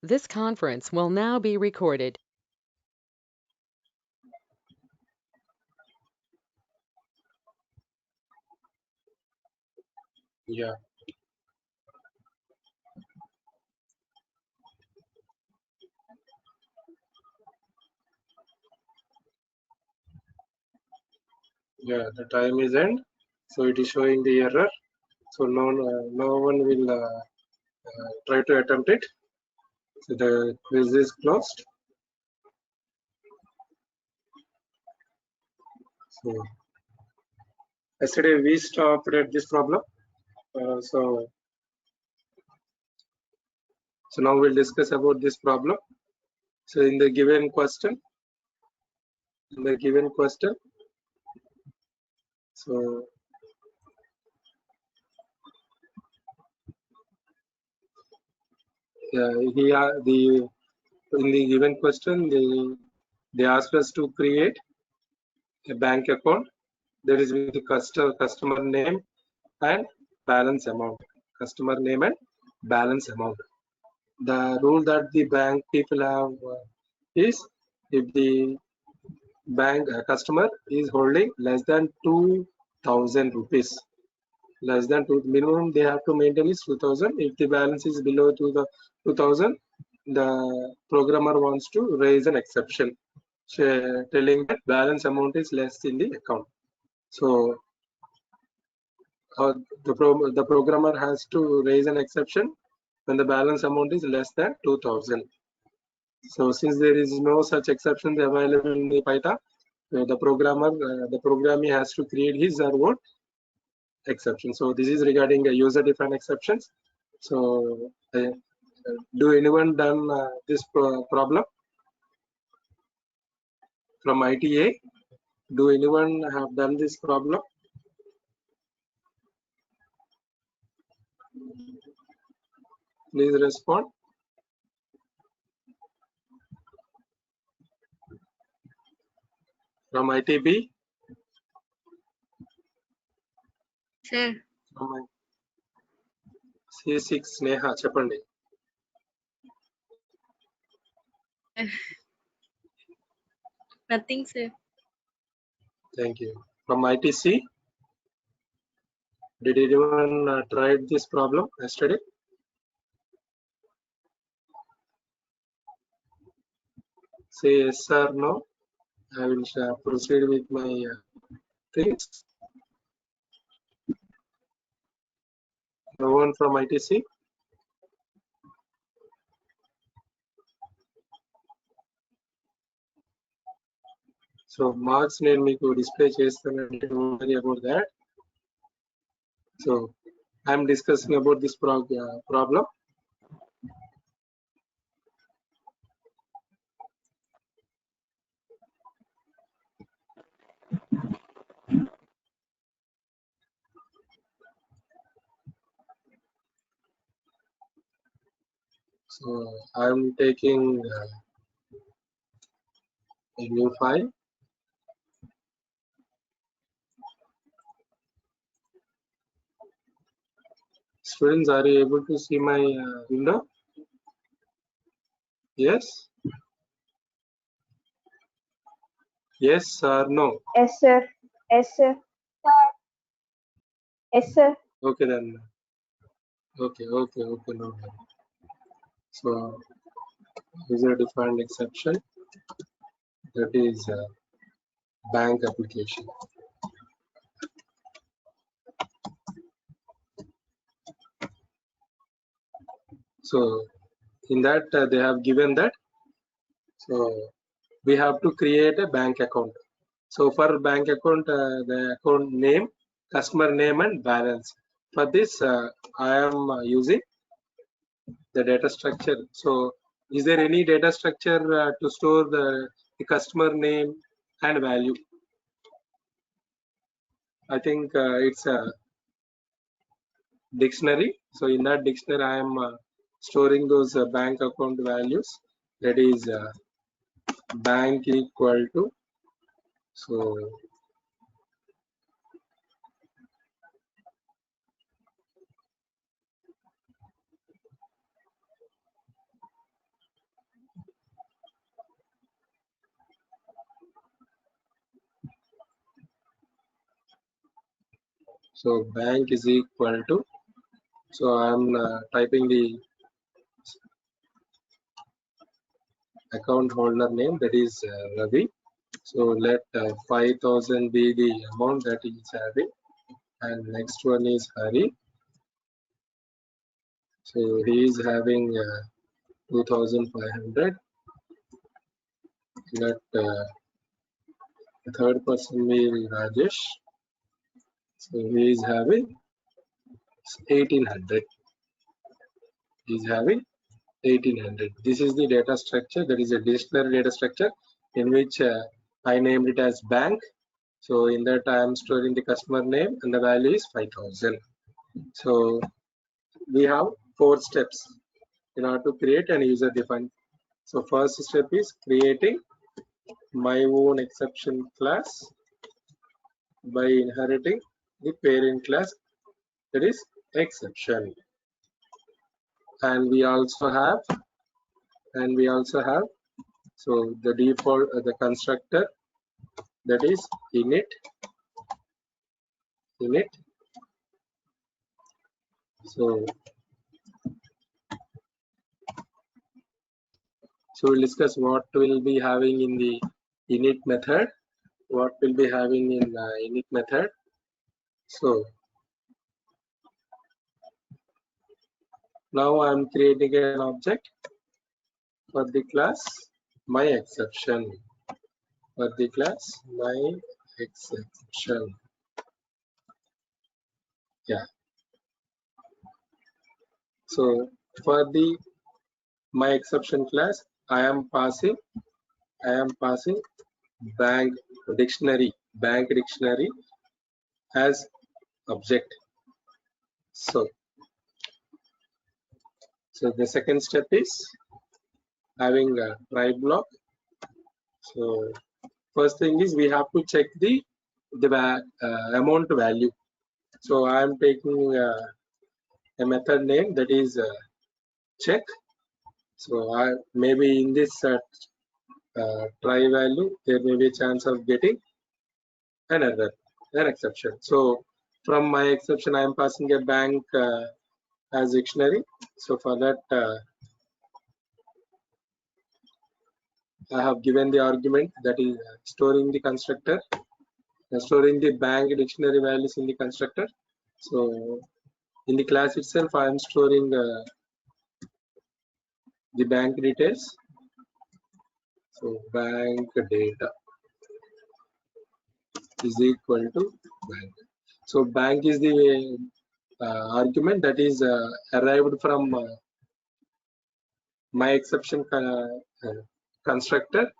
This conference will now be recorded. Yeah, yeah, the time is end, so it is showing the error. So no one will try to attempt it. So the quiz is closed. So yesterday we stopped at this problem. So now we'll discuss about this problem. So in the given question, so the in the given question they asked us to create a bank account that is with the customer name and balance amount. Customer name and balance amount. The rule that the bank people have is if the bank customer is holding less than 2,000 rupees, less than two minimum they have to maintain is 2,000. If the balance is below to the 2,000, the programmer wants to raise an exception, telling that balance amount is less in the account. So the programmer has to raise an exception when the balance amount is less than 2,000. So since there is no such exceptions available in the Python, the programming has to create his or own exception. So this is regarding user-defined exceptions. So do anyone done this problem from ITA? Do anyone have done this problem? Please respond. From ITB? Sir, From C6 Sneha, చెప్పండి. nothing, sir. Thank you. From ITC? Did anyone tried this problem yesterday? Say yes or no. I will proceed with my things. No one from ITC? So marks నేను మీకు display చేస్తానండి, don't worry about that. So I'm discussing about this problem. So I'm taking a new file. Students, are you able to see my window? Yes? Yes or no? Yes, sir. Yes, sir. Yes, sir. Okay then. Okay, no worry. So user defined exception, that is bank application. So in that they have given that, so we have to create a bank account. So for bank account, the account name, customer name and balance. For this I am using the data structure. So is there any data structure to store the customer name and value? I think it's a dictionary. So in that dictionary I am storing those bank account values. That is bank equal to, so So bank is equal to, so I'm typing the account holder name, that is Ravi. So let 5,000 be the amount that he is having, and next one is Hari. So he is having 2,500. Let the third person be Rajesh. So he is having 1,800. He is having 1,800. This is the data structure. That is a dictionary data structure in which I named it as bank. So in that I am storing the customer name and the value is 5,000. So we have 4 steps in order to create an user defined. So first step is creating my own exception class by inheriting the parent class, that is exception. And we also have so the default the constructor, that is init. So we'll discuss what we'll be having in the init method, what we'll be having in init method. So now I'm creating an object for the class my exception. For the class my exception. Yeah. So for the my exception class, I am passing bank dictionary as object. So the second step is having a try block. So first thing is we have to check the amount value. So I am taking a method name, that is check. So I maybe in this try value there may be a chance of getting an error, an exception. So from my exception I am passing a bank as dictionary. So for that I have given the argument, that is storing the constructor, storing the bank dictionary values in the constructor. So in the class itself I am storing the bank details. So bank data is equal to bank. So bank is the argument that is arrived from my exception constructor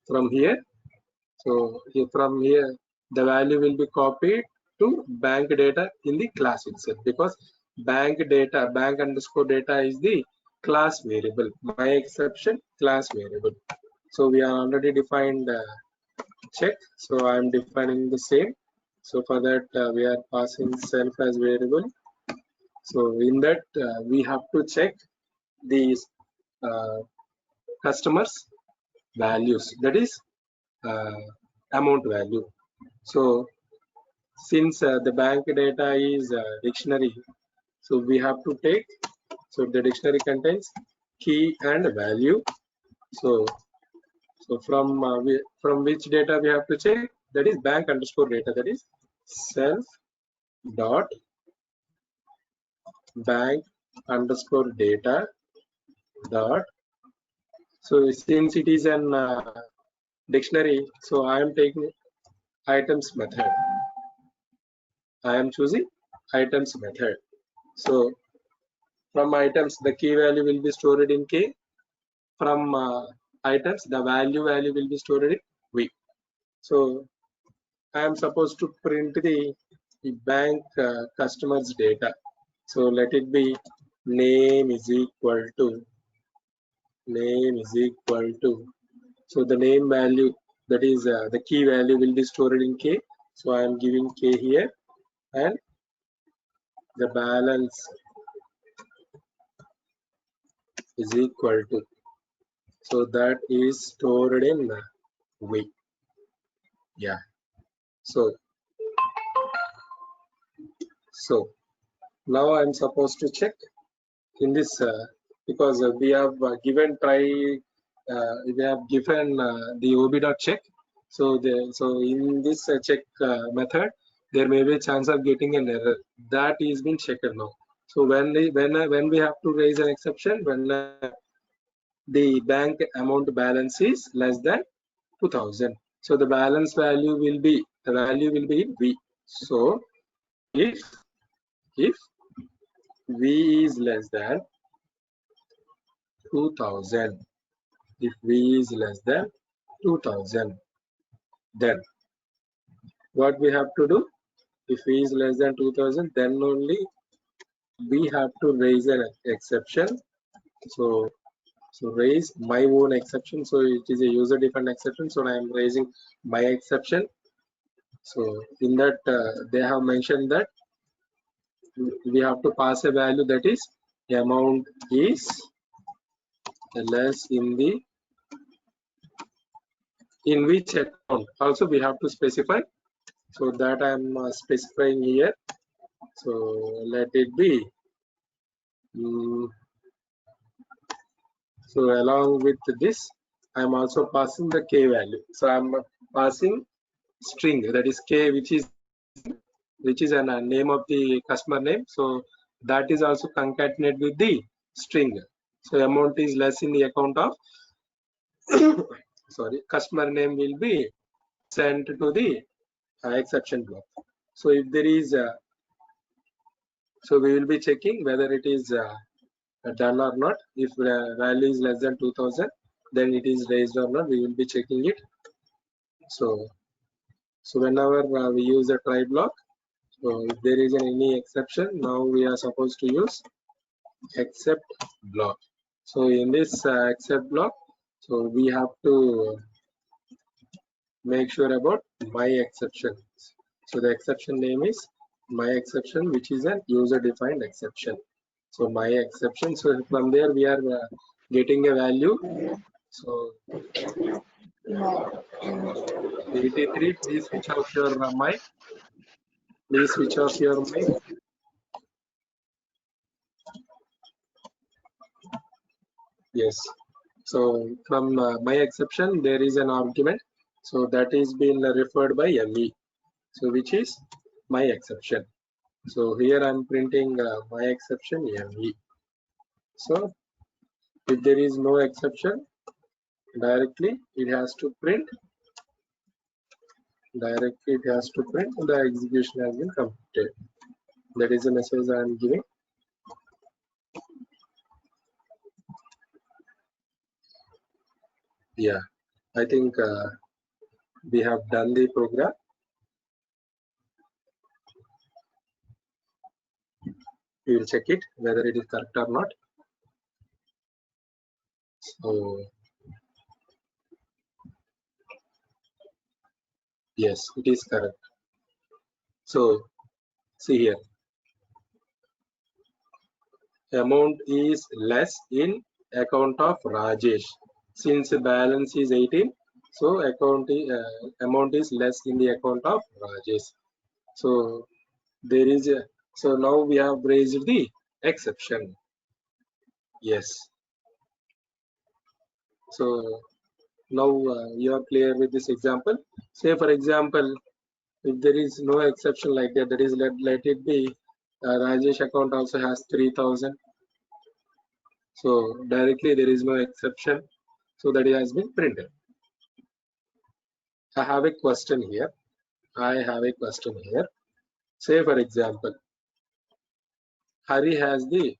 from here. So from here the value will be copied to bank data in the class itself, because bank underscore data is the class variable, my exception class variable. So we are already defined check, so I am defining the same. So for that we are passing self as variable. So in that we have to check these customers values, that is amount value. So since the bank data is dictionary, so we have to take, so the dictionary contains key and value. So from which data we have to check, that is bank underscore data, that is self dot bank underscore data dot. So since it is an dictionary, so I am taking items method. I am choosing items method. So from items the key value will be stored in K. From items the value will be stored in V. So I am supposed to print the bank customers data. So let it be name is equal to so the name value, that is the key value will be stored in K. So I am giving K here, and the balance is equal to, so that is stored in V. Yeah. So So now I'm supposed to check in this because we have given the OB.check. So in this check method, there may be a chance of getting an error that is being checked now. So when we have to raise an exception when the bank amount balance is less than 2000. So the balance value will be V. So if V is less than 2000, if V is less than 2000, then what we have to do? If V is less than 2000, then only we have to raise an exception. So raise my own exception. So it is a user defined exception. So I am raising my exception. So in that they have mentioned that we have to pass a value that is amount is less in which account. Also we have to specify. So that I am specifying here. So let it be. So along with this, I am also passing the K value. So I am passing string, that is K, which is a name of the customer name. So that is also concatenated with the string. So amount is less in the account of sorry, customer name will be sent to the exception block. So if there is so we will be checking whether it is done or not. If value is less than 2000, then it is raised or not. We will be checking it. So whenever we use a try block, so if there is any exception, now we are supposed to use except block. So in this except block, so we have to make sure about my exception. So the exception name is my exception, which is an user defined exception. So my exception. So from there we are getting a value. So 83. Please switch off your mic. Please switch off your mic. Yes. So from my exception, there is an argument. So that is being referred by ME. So which is my exception. So here I'm printing my exception ME. So if there is no exception, directly it has to print. Directly it has to print. The execution has been completed. That is the message I am giving. Yeah, I think we have done the program. We will check it whether it is correct or not. So yes, it is correct. So see here, amount is less in account of Rajesh. Since balance is 18, so amount is less in the account of Rajesh. So there is a, so now we have raised the exception. Yes. So now you are clear with this example. Say for example, if there is no exception like that, that is let it be Rajesh account also has 3000. So directly there is no exception. So that has been printed. I have a question here. Say for example, Hari has the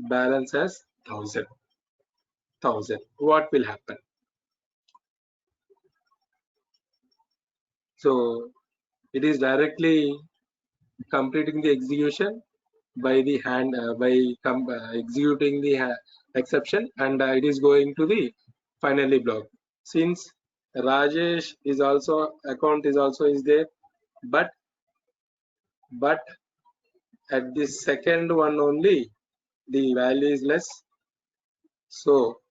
balance as 1000. What will happen? So it is directly completing the execution by the hand by executing the exception, and it is going to the finally block. Since Rajesh is also account is also is there, but at the second one only the value is less. So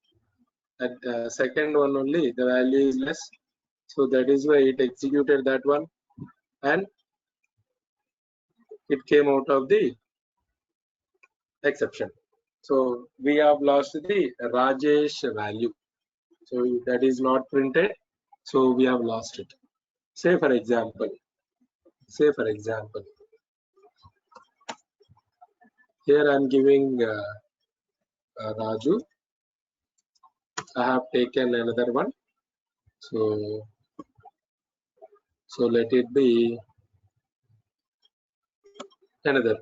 at the second one only the value is less. So that is why it executed that one, and it came out of the exception. So we have lost the Rajesh value. So that is not printed. So we have lost it. Say for example, here I am giving Raju. I have taken another one. So let it be another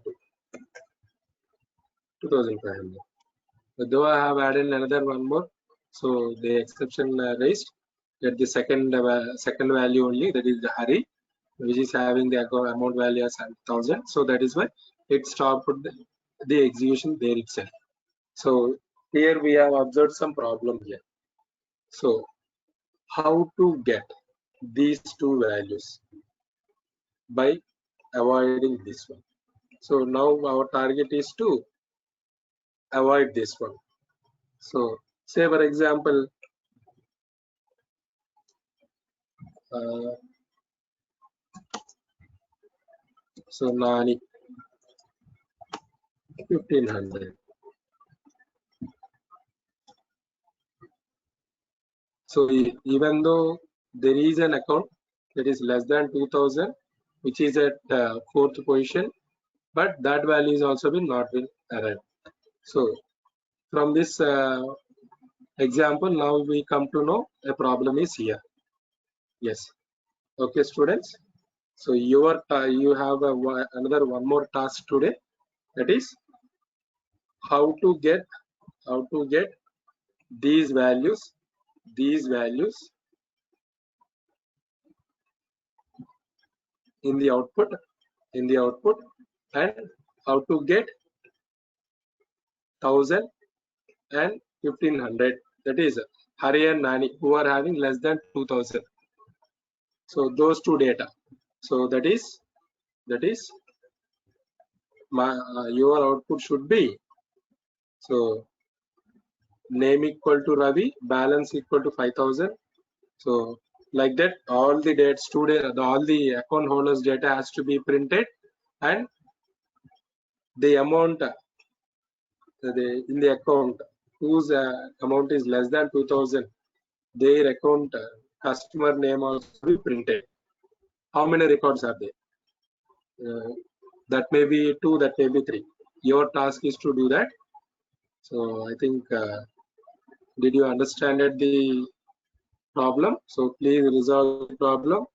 2,500. Though I have added another one more, so the exception raised. Get the second value only, that is the Hari, which is having the amount value as 1,000. So that is why it stopped the execution there itself. So here we have observed some problem here. So how to get these two values? By avoiding this one. So now our target is to avoid this one. So say for example, so Nani 1,500. So even though there is an account that is less than 2,000, which is at fourth position, but that value is also not been arrived. So from this example, now we come to know a problem is here. Yes. Okay, students. So you have another one more task today. That is how to get these values in the output and how to get 1,000 and 1,500, that is Hari and Nani, who are having less than 2,000. So those two data. So that is your output should be, so name equal to Ravi, balance equal to 5,000. So like that, all the dates today, all the account holders data has to be printed, and the amount in the account whose amount is less than 2,000, their account customer name also be printed. How many records are there? That may be 2, that may be 3. Your task is to do that. So I think did you understand the problem? So please resolve the problem.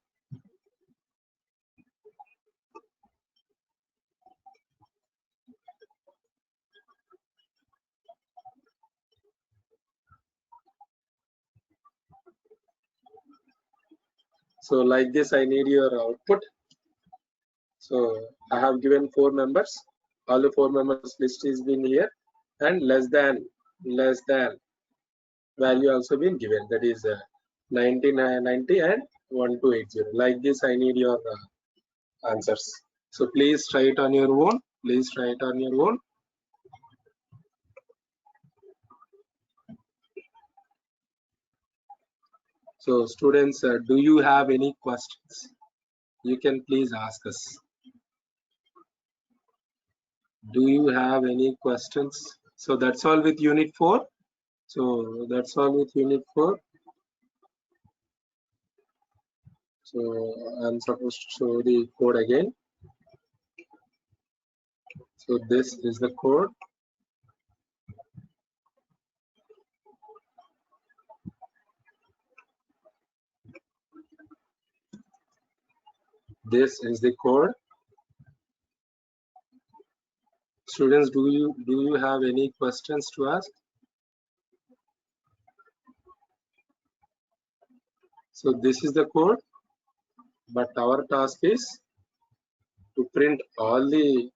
So like this, I need your output. So I have given 4 members. All the 4 members list is been here, and less than value also been given. That is 90 and 1280. Like this, I need your answers. So please try it on your own. So students, do you have any questions? You can please ask us. Do you have any questions? So that's all with unit 4. So that's all with unit 4. So I'm supposed to show the code again. So this is the code. This is the code. Students, do you have any questions to ask? So this is the code, but our task is to print all the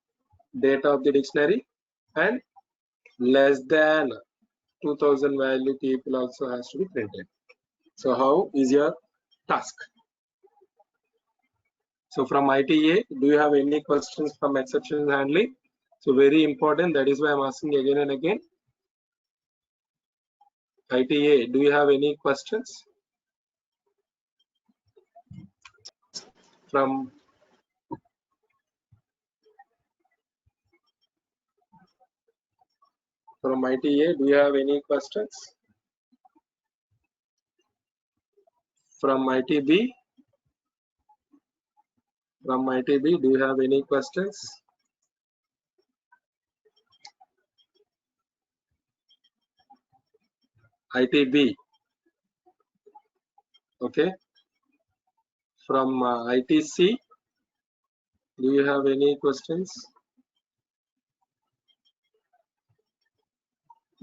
data of the dictionary, and less than 2,000 value people also has to be printed. So how is your task? So from ITA, do you have any questions from exception handling? So very important, that is why I'm asking again and again. ITA, do you have any questions from From ITA, do you have any questions? From ITB? From ITB, do you have any questions? ITB. Okay. From ITC, do you have any questions?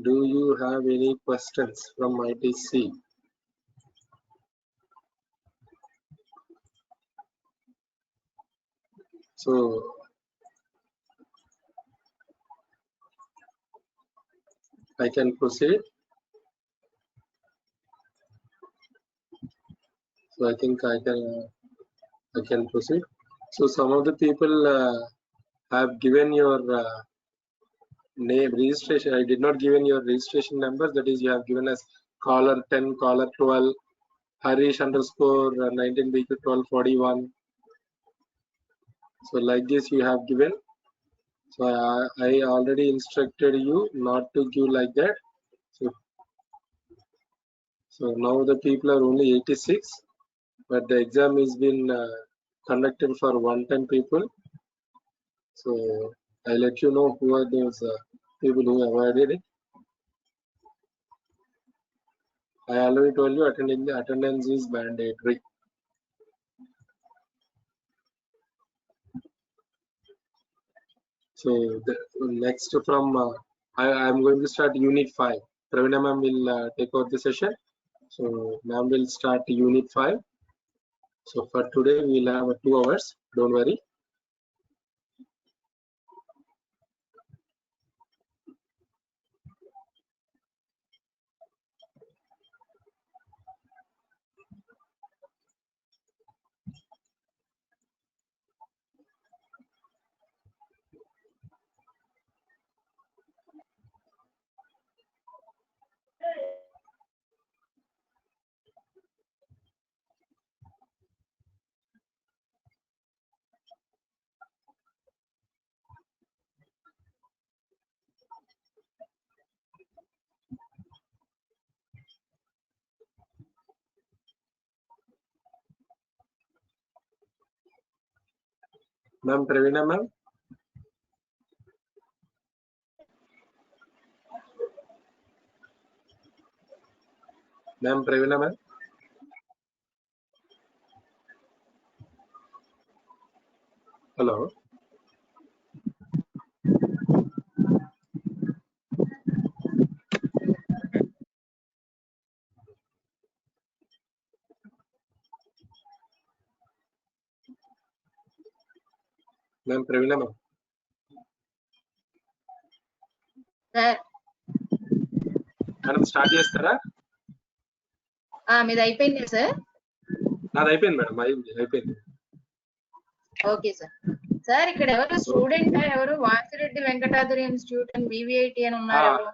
Do you have any questions from ITC? So I can proceed. So I think I can proceed. So some of the people have given your name registration. I did not given your registration number. That is, you have given us caller 10, caller 12, Harish underscore 19BQ 1241. So like this you have given. So I already instructed you not to give like that. So now the people are only 86, but the exam is been conducted for 110 people. So I'll let you know who are those people who avoided it. I already told you attendance is mandatory. So the next from I am going to start unit 5. Pravina ma'am will take over the session. So ma'am will start unit 5. So for today we'll have 2 hours. Don't worry. Ma'am Pravina ma'am. Ma'am Pravina ma'am. Hello. Ma'am Pravina ma'am. Sir madam start చేస్తారా? మీది అయిపోయింది sir. నాది అయిపోయింది madam, అయిపోయింది. Okay sir. Sir ఇక్కడ ఎవరు student ఎవరు Vasireddy Venkatadri institute and VVIT అని ఉన్నారు.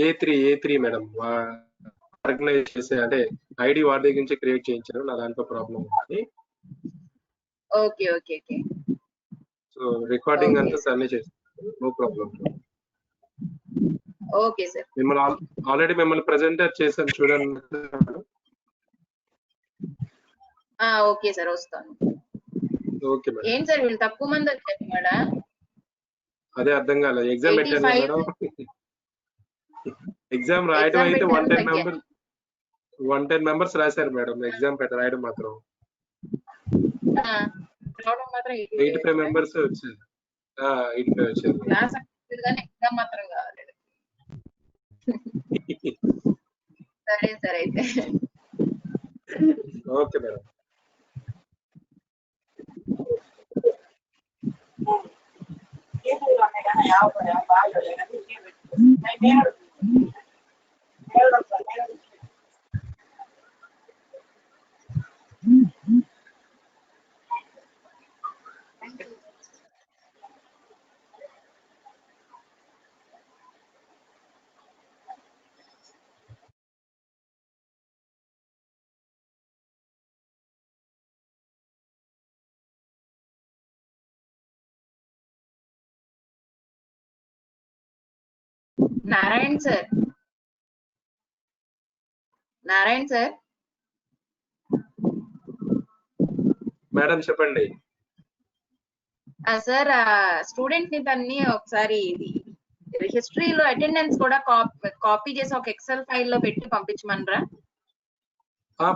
ఏ3 మేడం ఆర్గనైజ్ చేసే అంటే ఐడి వాడి దగ్గర నుంచి క్రియేట్ చేయించారు. నా దాంట్లో ప్రాబ్లం ఉంది. Okay okay okay. So recording అంతా సబ్మిట్ చేస్తాను. No problem. Okay sir. Already మిమ్మల్ని ప్రెజెంటర్ చేశాను చూడండి. ఓకే సార్ వస్తాను. Okay madam. ఏం సార్ వీళ్ళు తక్కువ మంది వచ్చారు మేడం? అదే అర్థం కాలేదు. ఎగ్జామ్ పెట్టాను మేడం. ఎగ్జామ్ రాయడం అయితే 110 మెంబర్స్ రాశారు మేడం. ఎగ్జామ్ రాయడం మాత్రం 85 మెంబర్స్ వచ్చారు. 85 వచ్చారు. క్లాస్ ఎగ్జామ్ మాత్రం కావాలి. సరే సార్ అయితే. Okay madam. Narayan sir. Narayan sir. Madam చెప్పండి. సార్ స్టూడెంట్ ని దాన్ని ఒకసారి హిస్టరీలో అటెండెన్స్ కూడా కాపీ చేసి ఒక ఎక్సెల్ ఫైల్ లో పెట్టి పంపించమనరా?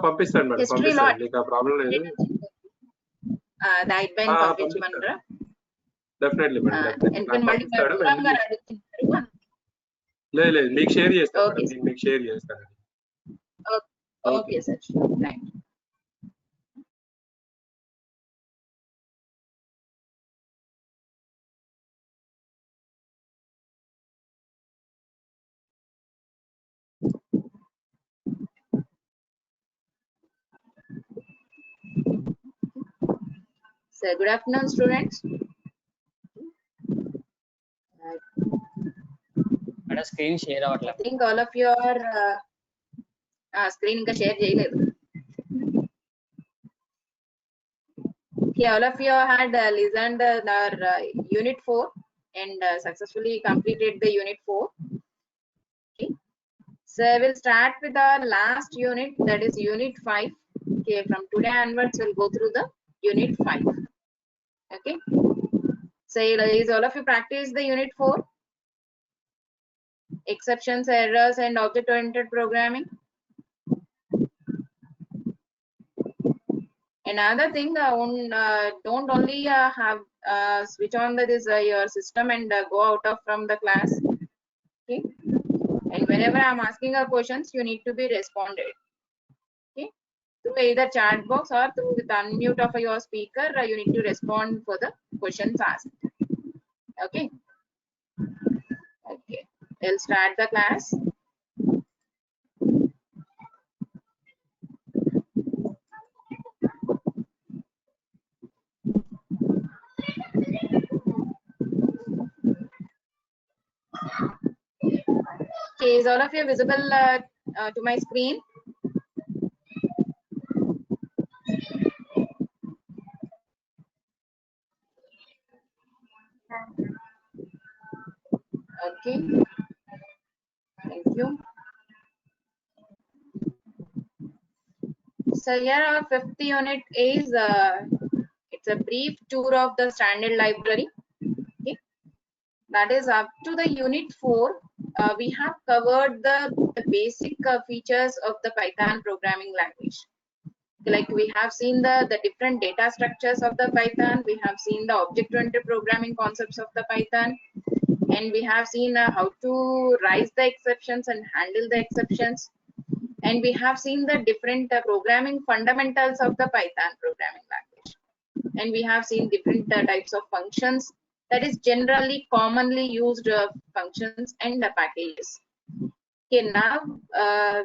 పంపిస్తాను మేడం, హిస్టరీలో పంపిస్తాను, మీకు ఆ ప్రాబ్లం లేదు. డైట్ బైన్ పంపించమనరా? డెఫినెట్లీ మేడం, ఎందుకంటే మళ్ళీ ప్రోగ్రామ్ గారు అడుగుతున్నారు. లేదు మీకు షేర్ చేస్తాను మేడం, నేను మీకు షేర్ చేస్తాను. Okay sir, thank you. So, good afternoon, students. Madam, screen share avvatla. I think all of you are screen inka share cheyaledu. Okay, all of you had listened our unit 4 and successfully completed the unit 4. Okay, so I will start with our last unit, that is unit 5. Okay, from today onwards we'll go through the unit 5. Okay, so is all of you practice the unit 4, exceptions, errors and object oriented programming? Another thing, don't only have switch on this your system and go out of from the class. Okay, and whenever I'm asking a questions, you need to be responded. Okay, through either chat box or through the unmute of your speaker, you need to respond for the questions asked. Okay, okay, we'll start the class. Okay, is all of you visible to my screen? Okay, thank you. So here our 5th unit is it's a brief tour of the standard library. Okay, that is up to the unit 4. We have covered the basic features of the Python programming language. Like we have seen the different data structures of the Python, we have seen the object-oriented programming concepts of the Python, and we have seen how to raise the exceptions and handle the exceptions, and we have seen the different programming fundamentals of the Python programming language, and we have seen different types of functions, that is generally commonly used functions and the packages. Okay, now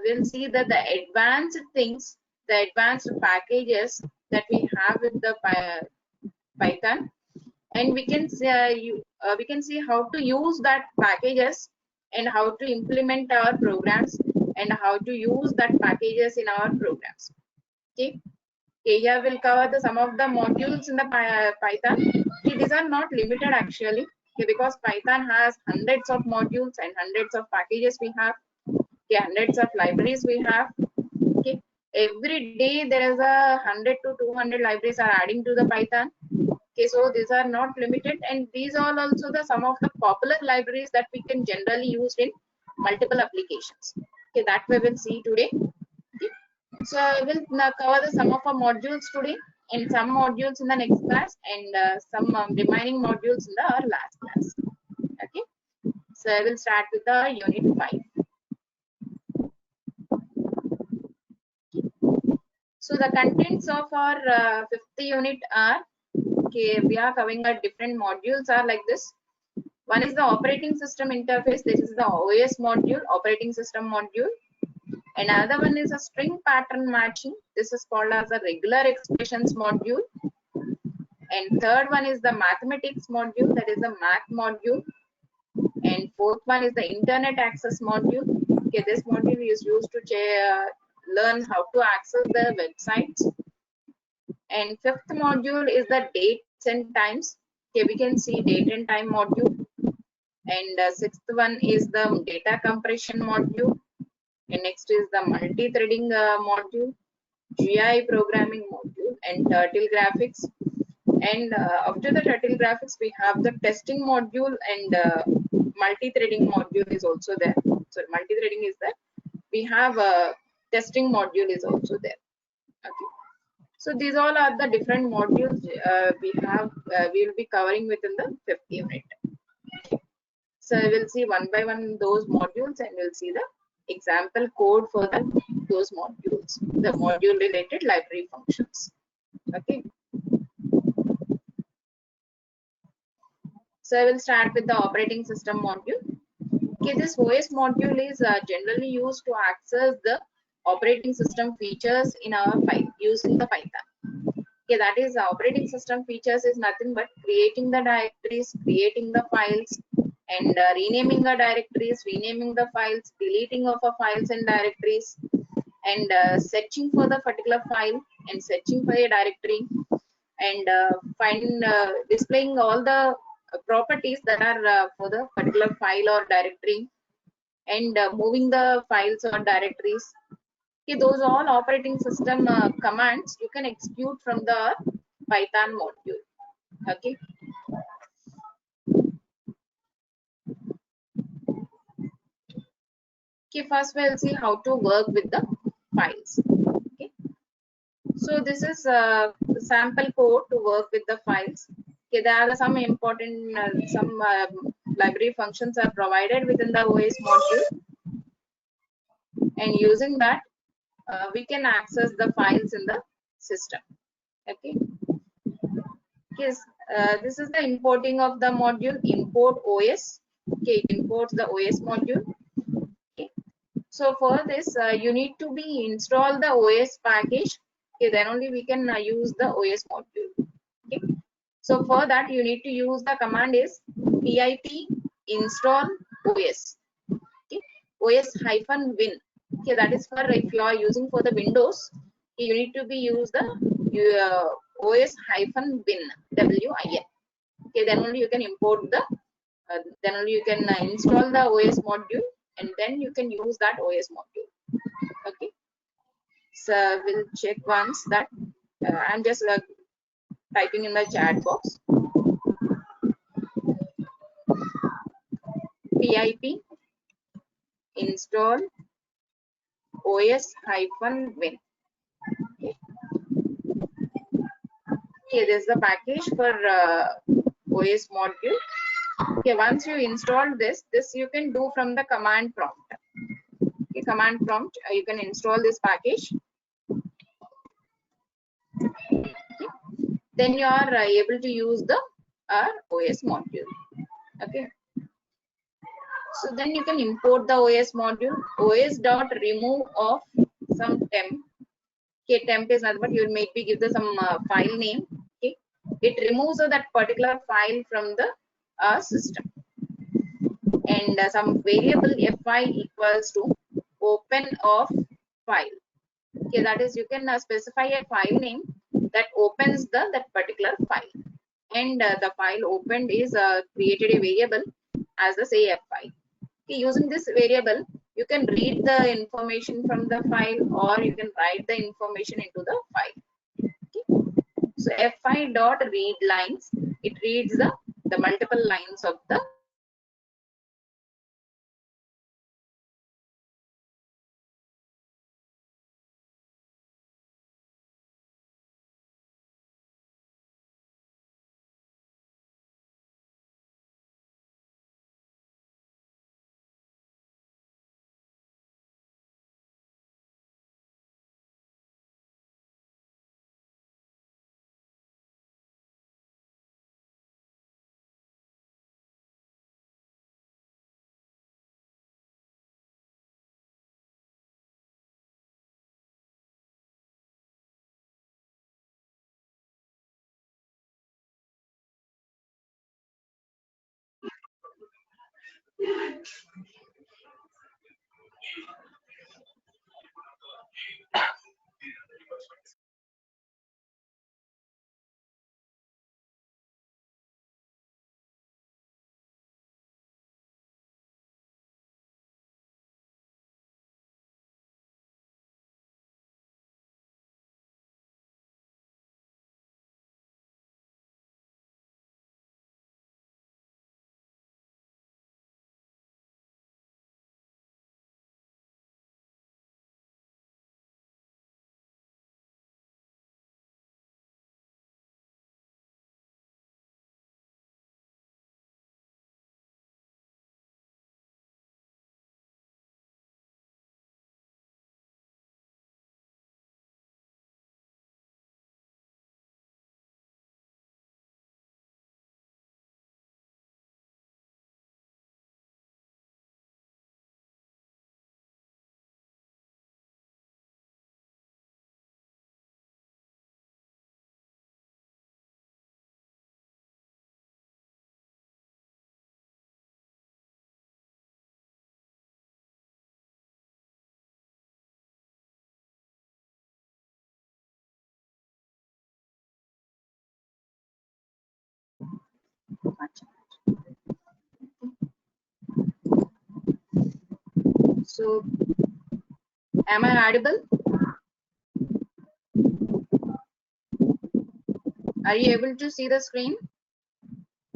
we'll see that the advanced things, the advanced packages that we have with the Python, and we can see how to use that packages and how to implement our programs and how to use that packages in our programs. Okay, here will cover some of the modules in the Python. These are not limited actually, okay, because Python has hundreds of modules and hundreds of packages we have. Okay, hundreds of libraries we have. Okay, every day there is 100 to 200 libraries are adding to the Python. Okay, so these are not limited, and these are also some of the popular libraries that we can generally use in multiple applications. Okay, that we will see today. Okay, so I will now cover some of our modules today, and some modules in the next class, and some remaining modules in our last class. Okay, so I will start with the unit 5. So the contents of our 5th unit are, okay, we are covering our different modules are like this. One is the operating system interface, this is the OS module, operating system module. Another one is a string pattern matching, this is called as a regular expressions module. And third one is the mathematics module, that is the math module. And fourth one is the internet access module. Okay, this module is used to learn how to access the websites. And 5th module is the dates and times. Okay, we can see date and time module. And sixth one is the data compression module. And next is the multi-threading module, GI programming module, and turtle graphics. And after the turtle graphics, we have the testing module, and multi-threading module is also there. So multi-threading is there. We have a testing module is also there. Okay. So these all are the different modules we have. We will be covering within the fifth unit. So we'll see one by one those modules, and we'll see the example code for those modules, the module related library functions. Okay. So I will start with the operating system module. Okay, this OS module is generally used to access the operating system features in our file using the Python. Okay, that is operating system features is nothing but creating the directories, creating the files, and renaming the directories, renaming the files, deleting of the files and directories, and searching for the particular file and searching for a directory, and displaying all the properties that are for the particular file or directory, and moving the files or directories. Okay, those all operating system commands you can execute from the Python module. Okay. Okay, first we'll see how to work with the files. Okay. So this is a sample code to work with the files. Okay, there are some important library functions are provided within the OS module, and using that we can access the files in the system. Okay. Yes, this is the importing of the module, import OS. Okay, it imports the OS module. Okay. So for this, you need to be install the OS package. Okay, then only we can use the OS module. Okay. So for that, you need to use the command is pip install OS. Okay, OS-win. Okay, that is for if you are using for the Windows, you need to be use the OS-win, WIN. Okay, then only you can import the, then only you can install the OS module, and then you can use that OS module. Okay, so we'll check once that I'm just typing in the chat box. PIP install OS-win. Okay. Okay, this is the package for OS module. Okay, once you install this you can do from the command prompt. Okay, command prompt, you can install this package. Okay. Then you are able to use the OS module. Okay. So then you can import the OS module, os.remove of some temp. Okay, temp is nothing but you will maybe give the some file name. Okay, it removes that particular file from the system, and some variable fi equals to open of file. Okay, that is you can specify a file name that opens that particular file, and the file opened is created a variable as the say fi. Okay, using this variable you can read the information from the file, or you can write the information into the file. Okay. So fi dot read lines, it reads the multiple lines of the much. So, am I audible? Are you able to see the screen?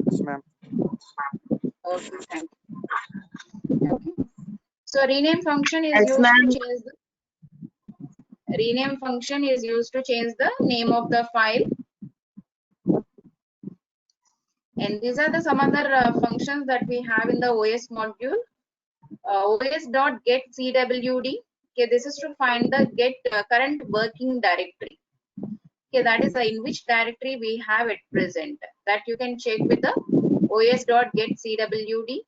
Yes, ma'am. Okay, thank you. Okay. So rename function is Yes, used ma'am. to change the rename function is used to change the name of the file. And these are the some other functions that we have in the OS module. os.getCWD. Okay, this is to find the current working directory. Okay, that is in which directory we have at present. That you can check with the os.getCWD.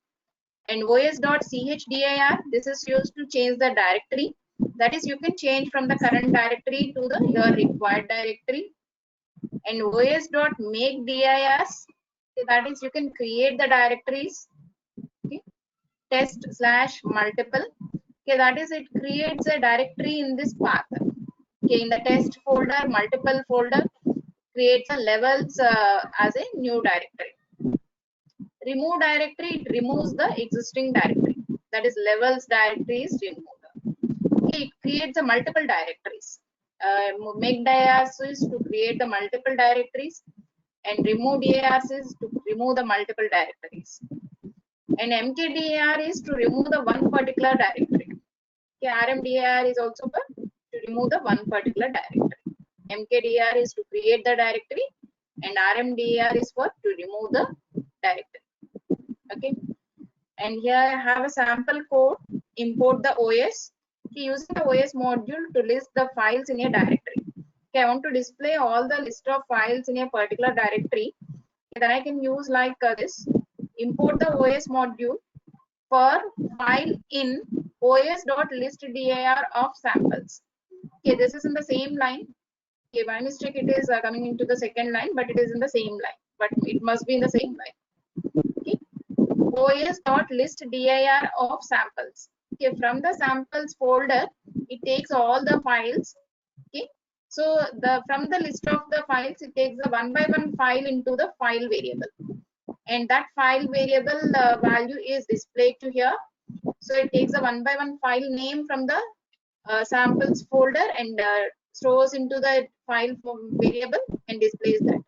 And os.chdir, this is used to change the directory. That is, you can change from the current directory to the your required directory. And os.makeDirs, that is, you can create the directories. Okay. Test/multiple. Okay, that is, it creates a directory in this path. Okay, in the test folder, multiple folder, creates a levels as a new directory. Remove directory, it removes the existing directory. That is, levels directory is removed. Okay, it creates a multiple directories. Make dirs is to create the multiple directories, and remove dirs is to remove the multiple directories. And mkdir is to remove the one particular directory. Okay, rmdir is also to remove the one particular directory. mkdir is to create the directory, and rmdir is for to remove the directory. Okay, and here I have a sample code. Import the OS. Okay, using the OS module to list the files in a directory. Okay, I want to display all the list of files in a particular directory. Okay, then I can use like this. Import the OS module for file in os.listdir of samples. Okay, this is in the same line. Okay, by mistake it is coming into the second line, but it is in the same line. But it must be in the same line. Okay, os.listdir of samples. Okay, from the samples folder, it takes all the files. Okay, so from the list of the files, it takes the one by one file into the file variable, and that file variable value is displayed to here. So it takes a one by one file name from the samples folder and stores into the file variable and displays that.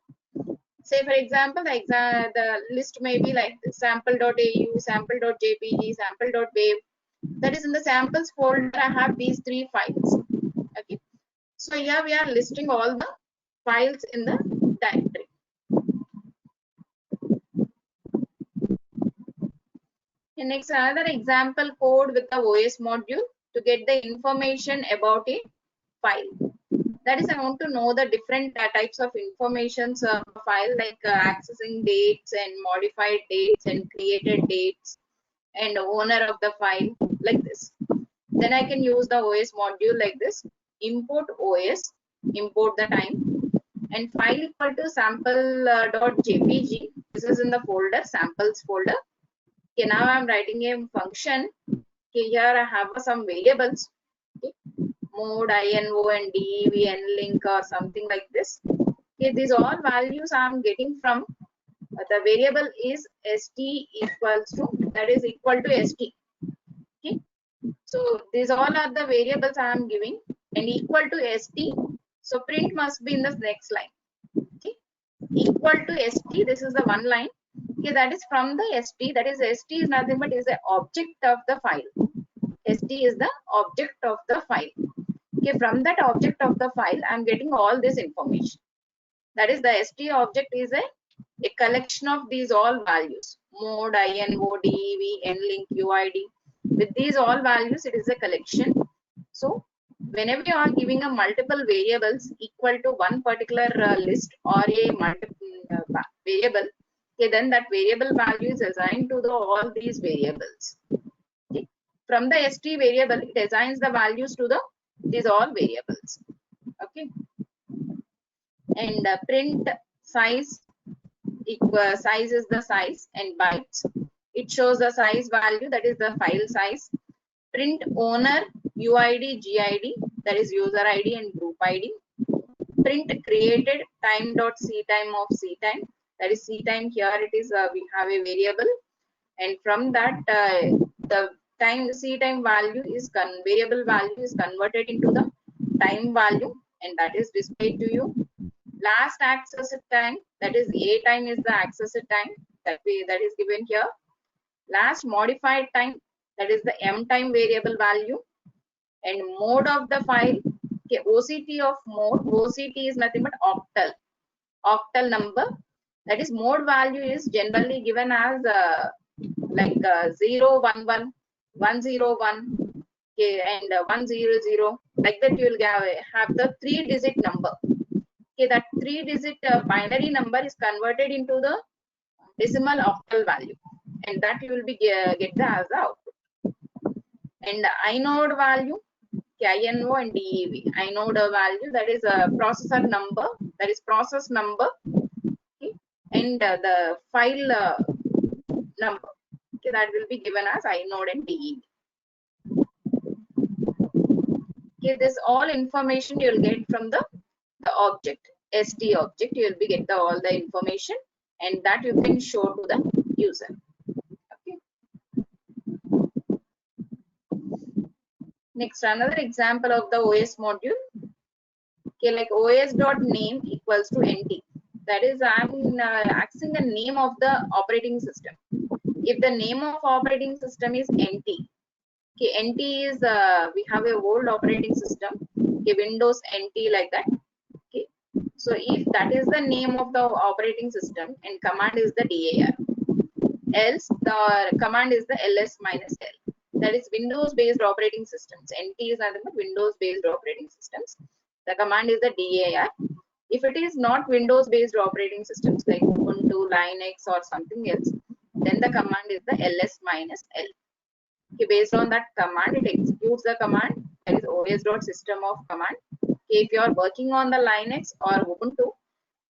Say for example, the list may be like sample.au, sample.jpg, sample.wave. That is in the samples folder. I have these three files. Okay, so here we are listing all the files in the directory. And next, another example code with the OS module to get the information about a file. That is, I want to know the different types of informations of a file, like accessing dates and modified dates and created dates and owner of the file, like this. Then I can use the OS module like this. Import OS, import the time, and file equal to sample.jpg. This is in the folder, samples folder. Okay, now I'm writing a function. Okay, here I have some variables. Okay, mode, INO, and DEV, nlink, or something like this. Okay, these all values I'm getting from the variable is st equals to, that is equal to st. Okay, so these all are the variables I am giving, and equal to st. So print must be in the next line. Okay, equal to st. This is the one line. Okay, that is from the st. That is, st is nothing but is the object of the file. St is the object of the file. Okay, from that object of the file, I am getting all this information. That is, the st object is a collection of these all values: mode, INO, DEV, nlink, UID. With these all values, it is a collection. So whenever you are giving a multiple variables equal to one particular list or a multiple variable, okay, then that variable value is assigned to all these variables. Okay. From the st variable, it assigns the values to these all variables. Okay, and print size, size is the size, and bytes, it shows the size value, that is the file size. Print owner, UID, GID, that is user ID and group ID. Print created time.ctime of ctime. that is C time. Here it is, we have a variable, and from that the time C time value is variable value is converted into the time value, and that is displayed to you. Last accessed time, that is A time, is the accessed time that is given here. Last modified time, that is the M time variable value, and mode of the file. Okay, OCT of mode. OCT is nothing but octal number. That is, mode value is generally given as 0, 1, 1, 101, okay, and 100. Like that, you will have the 3-digit number. Okay, that 3-digit binary number is converted into the decimal octal value, and that you will be get the as the output. And inode value, INO and DEV. Inode value, that is a processor number, that is process number, okay, and the file number, okay, that will be given as inode and DEV. Okay, this all information you will get from the object, ST object. You will be get all the information, and that you can show to the user. Okay. Next, another example of the OS module. Okay, like os.name equals to NT. That is, I'm accessing the name of the operating system. If the name of operating system is NT, okay, NT is we have a old operating system, okay, Windows NT, like that. Okay, so if that is the name of the operating system and command is the DAR, else the command is the ls-l. That is Windows based operating systems. NT is nothing but Windows based operating systems. The command is the DAR. If it is not Windows based operating systems like Ubuntu, Linux or something else, then the command is the ls-l. Okay, based on that command, it executes the command, that is os.system of command. Okay, if you are working on the Linux or Ubuntu,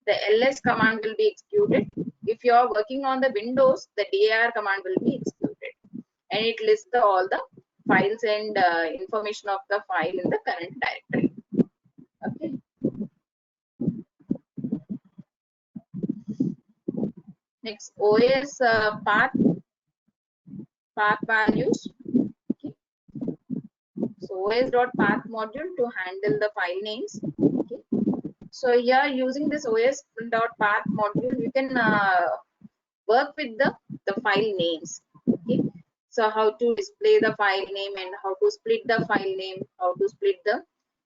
the ls command will be executed. If you are working on the Windows, the DAR command will be executed, and it lists all the files and information of the file in the current directory. Okay. Next, OS path values. Okay. So os.path module to handle the file names. Okay. So here, using this os.path module, you can work with the file names. Okay. So how to display the file name and how to split the file name, how to split the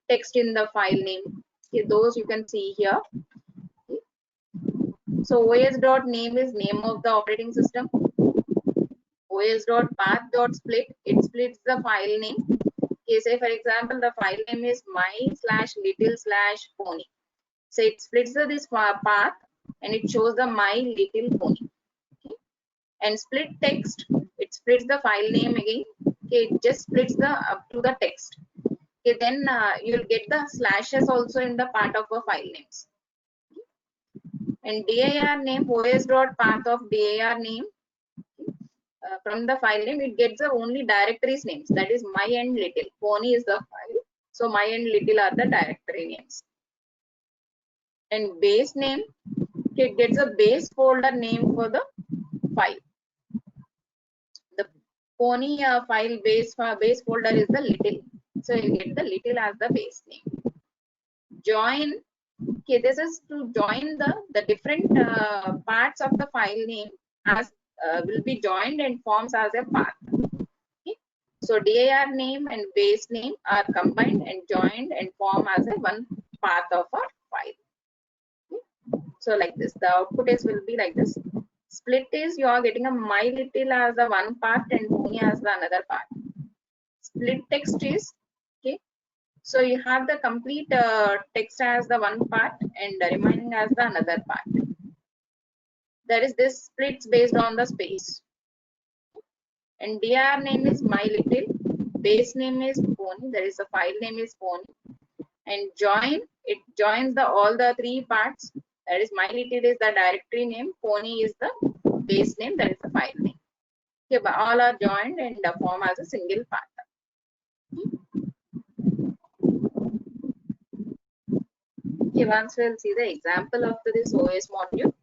text in the file name. Okay, those you can see here. Okay. So os.name is name of the operating system. os.path.split, it splits the file name. Okay, say for example, the file name is my/little/pony. So it splits this path and it shows the my little pony. Okay. And split text, it splits the file name again. Okay, it just splits the up to the text. Okay, then you'll get the slashes also in the part of the file names. And DAR name, os.path of DAR name, from the file name, it gets the only directories names, that is my and little. Pony is the file, so my and little are the directory names. And base name, it gets a base folder name for the file. The Pony file base folder is the little, so you get the little as the base name. Join, okay, this is to join the different parts of the file name as will be joined and forms as a path. Okay. So DAR name and base name are combined and joined and form as a one path of a file. Okay. So like this, the output is will be like this. Split is you are getting a my little as the one part and pony as the another part. Split text is, okay, so you have the complete text as the one part and the remaining as the another part. That is, this splits based on the space. And DAR name is my little, base name is pony, that is the file name is pony. And join, it joins the all the three parts, that is my little is the directory name, pony is the base name, that is the file name. Okay, but all are joined and form as a single part. Okay, once we'll see the example of this OS module.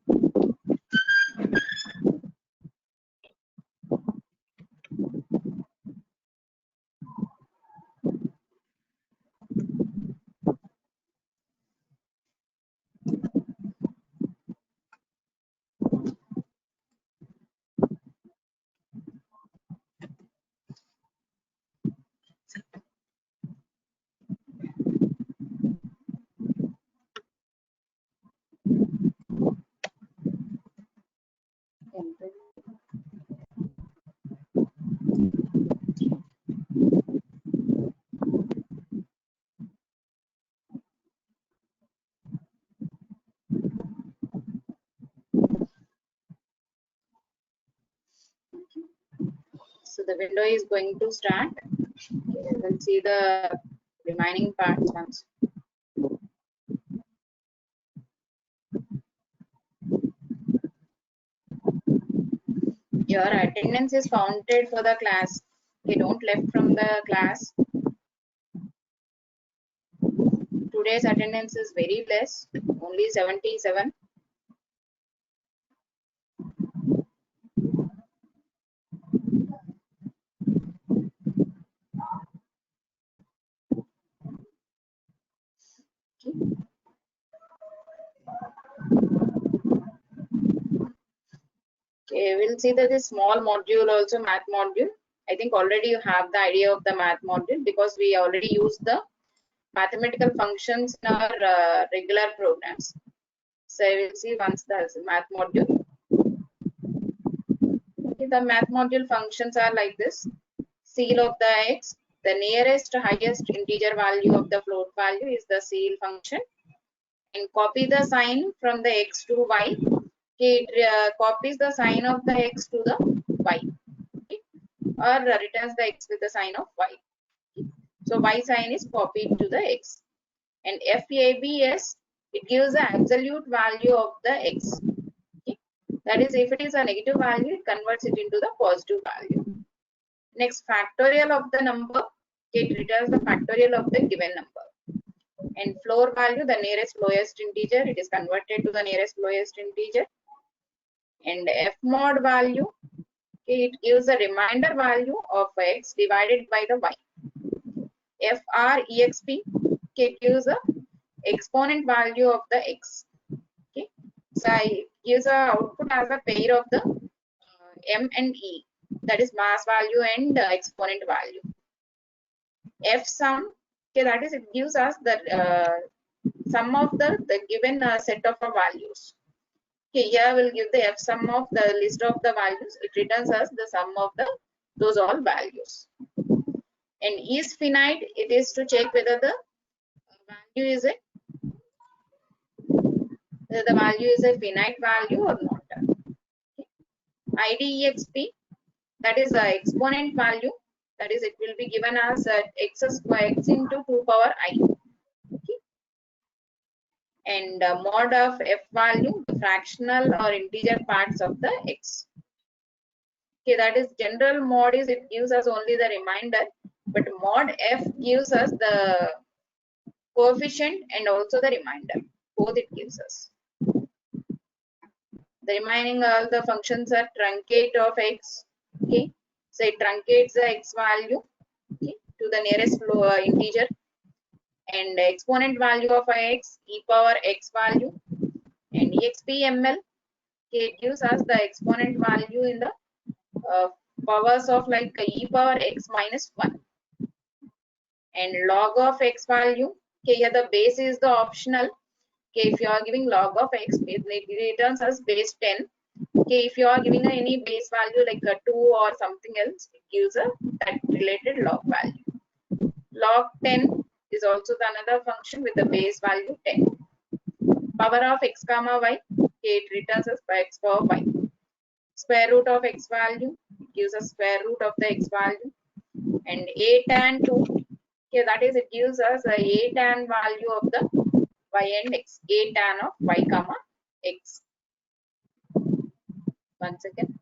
So the window is going to start. Okay, we'll see the remaining parts once. Your attendance is counted for the class. Okay, don't left from the class. Today's attendance is very less, only 77. Okay, we'll see that this small module also math module. I think already you have the idea of the math module because we already use the mathematical functions in our regular programs. So we'll see once the math module. Okay, the math module functions are like this. Ceil of the x, the nearest highest integer value of the float value is the ceil function, and copy the sign from the x to y. Okay, it copies the sign of the x to the y, okay, or returns the x with the sign of y. So y sign is copied to the x. And FABS, it gives the absolute value of the x. Okay. That is, if it is a negative value, it converts it into the positive value. Next, factorial of the number, it returns the factorial of the given number. And floor value, the nearest lowest integer, it is converted to the nearest lowest integer. And F mod value, okay, it gives the remainder value of x divided by the y. FREXP, okay, it gives the exponent value of the x. Okay, so it gives a output as a pair of the m and e, that is mass value and exponent value. F sum, okay, that is, it gives us the sum of the given set of values. Okay, here we'll give the F sum of the list of the values. It returns us the sum of those all values. And is finite, it is to check whether the value is a finite value or not. Okay. IDEXP, that is the exponent value, that is, it will be given as x square x into 2 power I. Okay. And mod of f value, the fractional or integer parts of the x. Okay, that is, general mod is, it gives us only the remainder, but mod f gives us the coefficient and also the remainder. Both it gives us. The remaining all the functions are truncate of x. Okay, so it truncates the x value, okay, to the nearest integer, and exponent value of x, e power x value, and expml, okay, it gives us the exponent value in the powers of like e power x minus 1, and log of x value, okay, here the base is the optional. Okay, if you are giving log of x, it returns as base 10. Okay, if you are giving any base value like a 2 or something else, it gives a that related log value. Log 10 is also the another function with the base value 10. Power of x comma y, okay, it returns as by x power y. Square root of x value, it gives us square root of the x value. And a tan 2, okay, that is, it gives us a tan value of the y and x, a tan of y comma x. One second.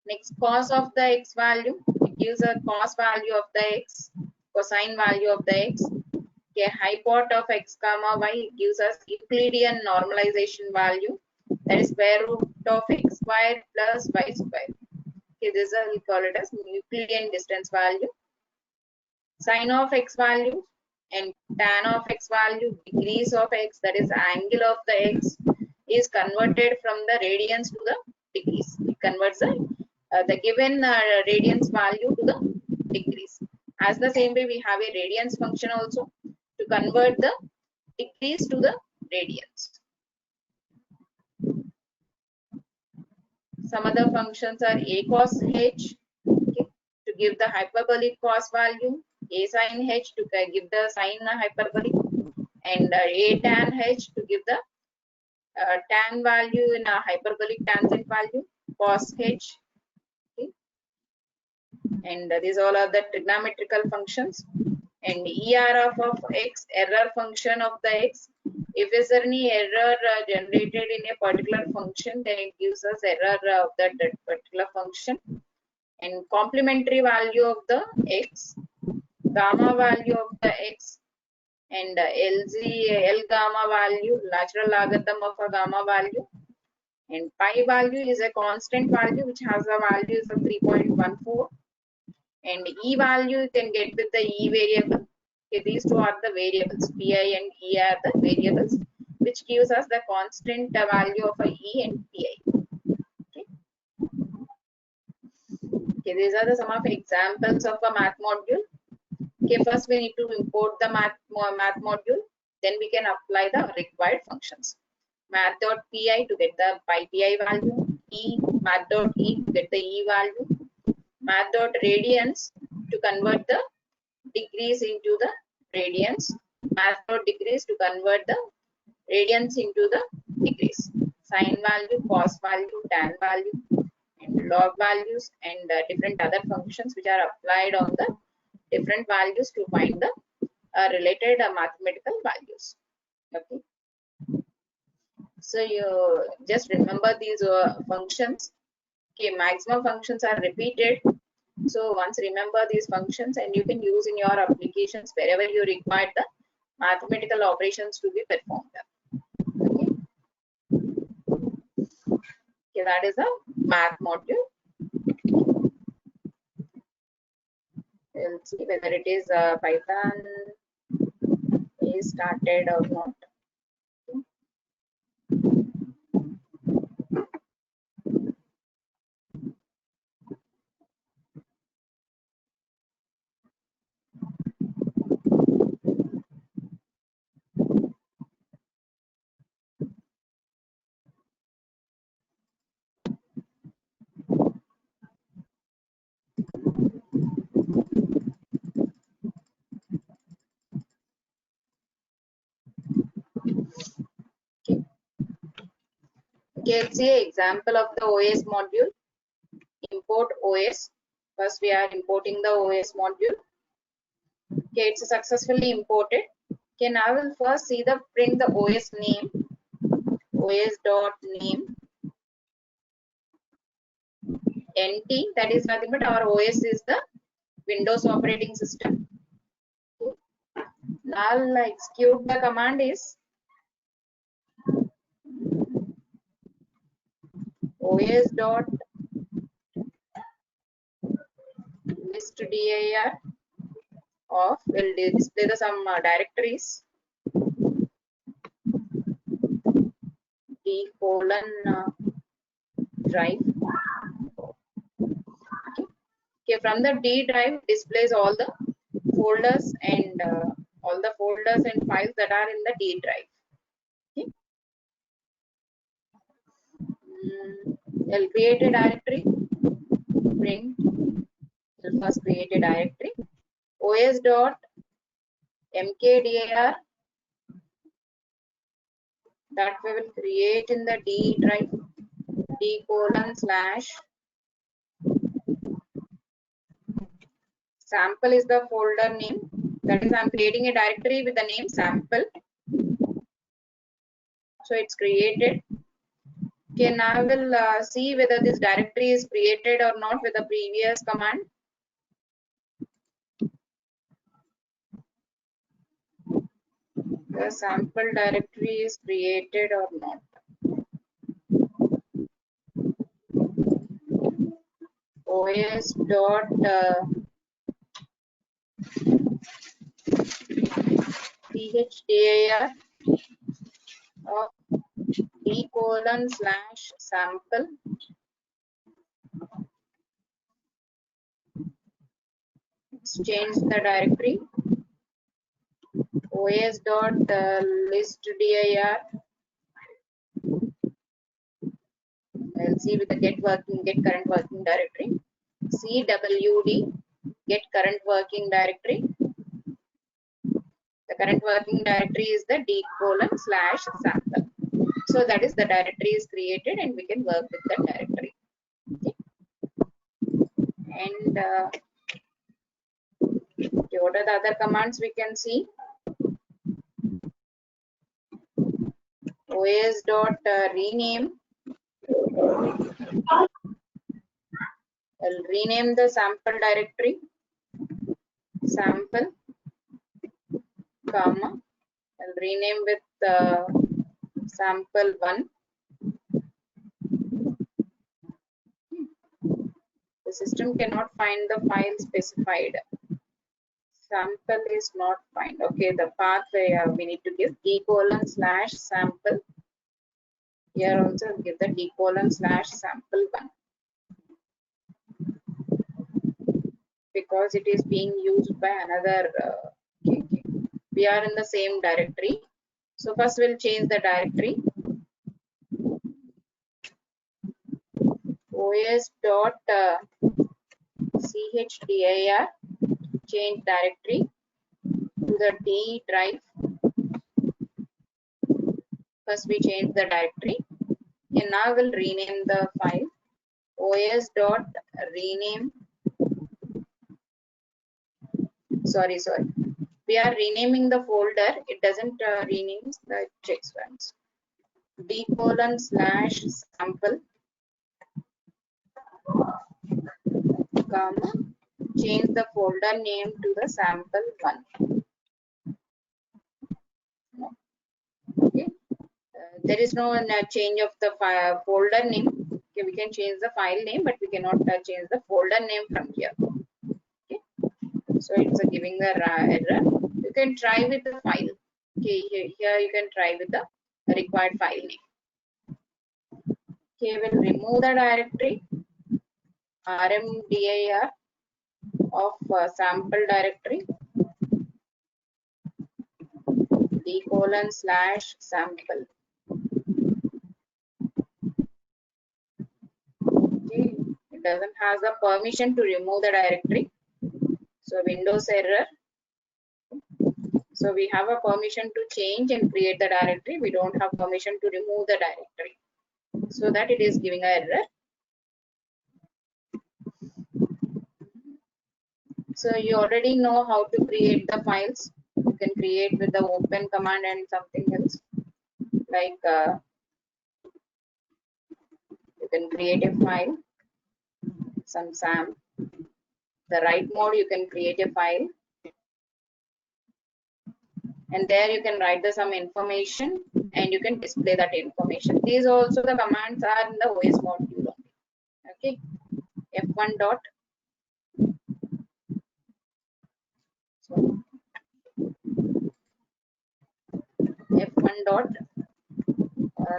Next, cos of the x value, it gives a cos value of the x, cosine value of the x. Okay, hypot of x comma y, it gives us Euclidean normalization value, that is square root of x squared plus y squared. Okay, this is we call it as Euclidean distance value. Sine of x value and tan of x value, degrees of x, that is angle of the x, is converted from the radians to the degrees. It converts the given radians value to the degrees. As the same way, we have a radians function also to convert the degrees to the radians. Some other functions are a cos h, okay, to give the hyperbolic cos value, A sin h to give the sine hyperbole, and A tan h to give the tan value in a hyperbolic tangent value, cos h. Okay. And these all are the trigonometrical functions. And ER of x, error function of the x. If is there any error generated in a particular function, then it gives us error of that particular function. And complementary value of the x, gamma value of the x, and L gamma value, natural logarithm of a gamma value. And pi value is a constant value which has a values of 3.14. And E value you can get with the E variable. Okay, these two are the variables. Pi and E are the variables which gives us the constant value of a E and Pi. Okay. Okay, these are the some of examples of a math module. Okay, first we need to import the math module, then we can apply the required functions. Math.pi to get the pi value, math.e to get the E value, math.radians to convert the degrees into the radians, math.degrees to convert the radians into the degrees, sine value, cos value, tan value, and log values, and different other functions which are applied on the different values to find the related mathematical values. Okay. So you just remember these functions. Okay, maximum functions are repeated. So once remember these functions, and you can use in your applications wherever you require the mathematical operations to be performed. Okay. Okay, that is a math module. We'll see whether it is Python is started or not. Okay, let's see an example of the OS module. Import OS. First we are importing the OS module. Okay, it's successfully imported. Okay, now we'll first see the print the OS name. OS.name NT, that is nothing but our OS is the Windows operating system. Okay. Now I'll execute the command is os.listdir of, will display the some directories, d:drive. Okay, from the D drive displays all the folders and files that are in the D drive. Okay. I'll create a directory. Print. I'll first create a directory. os.mkdir that we will create in the D drive. D:/ sample is the folder name. That is, I'm creating a directory with the name sample. So it's created. Okay, now we'll see whether this directory is created or not with the previous command. The sample directory is created or not. os.chdar of d:/sample. Let's change the directory. os.listdir. I'll see with the get current working directory. cwd get current working directory. The current working directory is the d:/sample. So that is the directory is created and we can work with the directory. Okay. And okay, what are the other commands we can see? os.rename. I'll rename the sample directory sample, comma. I'll rename with sample1. The system cannot find the file specified. Sample is not find. Okay, the path where we need to give d:/sample. Here also give the d:/sample1 because it is being used by another. Okay. We are in the same directory. So first we'll change the directory. os.chdr change directory to the D drive. First we change the directory and now we'll rename the file os.rename. Sorry, we are renaming the folder. It doesn't rename the checks ones. d:/sample, comma, change the folder name to the sample1. Okay. There is no change of the folder name. Okay, we can change the file name, but we cannot change the folder name from here. Okay. So it's giving the error. You can try with the file. Okay, here you can try with the required file name. Okay, we'll remove the directory rmdir of sample directory d:/sample. Okay, it doesn't have the permission to remove the directory. So Windows error. So we have a permission to change and create the directory. We don't have permission to remove the directory. So that it is giving an error. So you already know how to create the files. You can create with the open command and something else. Like you can create a file, some SAM. The write mode, you can create a file. And there you can write some information and you can display that information. These also the commands are in the OS module only. Okay. F1 dot. So F1 dot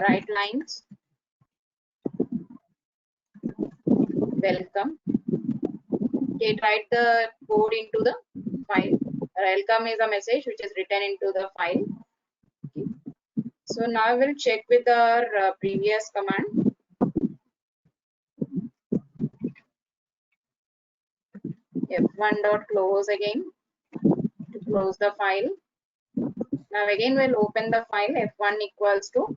write lines. Welcome. Okay, write the code into the file. Welcome is a message which is written into the file. Okay. So now we'll check with our previous command. F1 dot close again to close the file. Now again we'll open the file. F1 equals to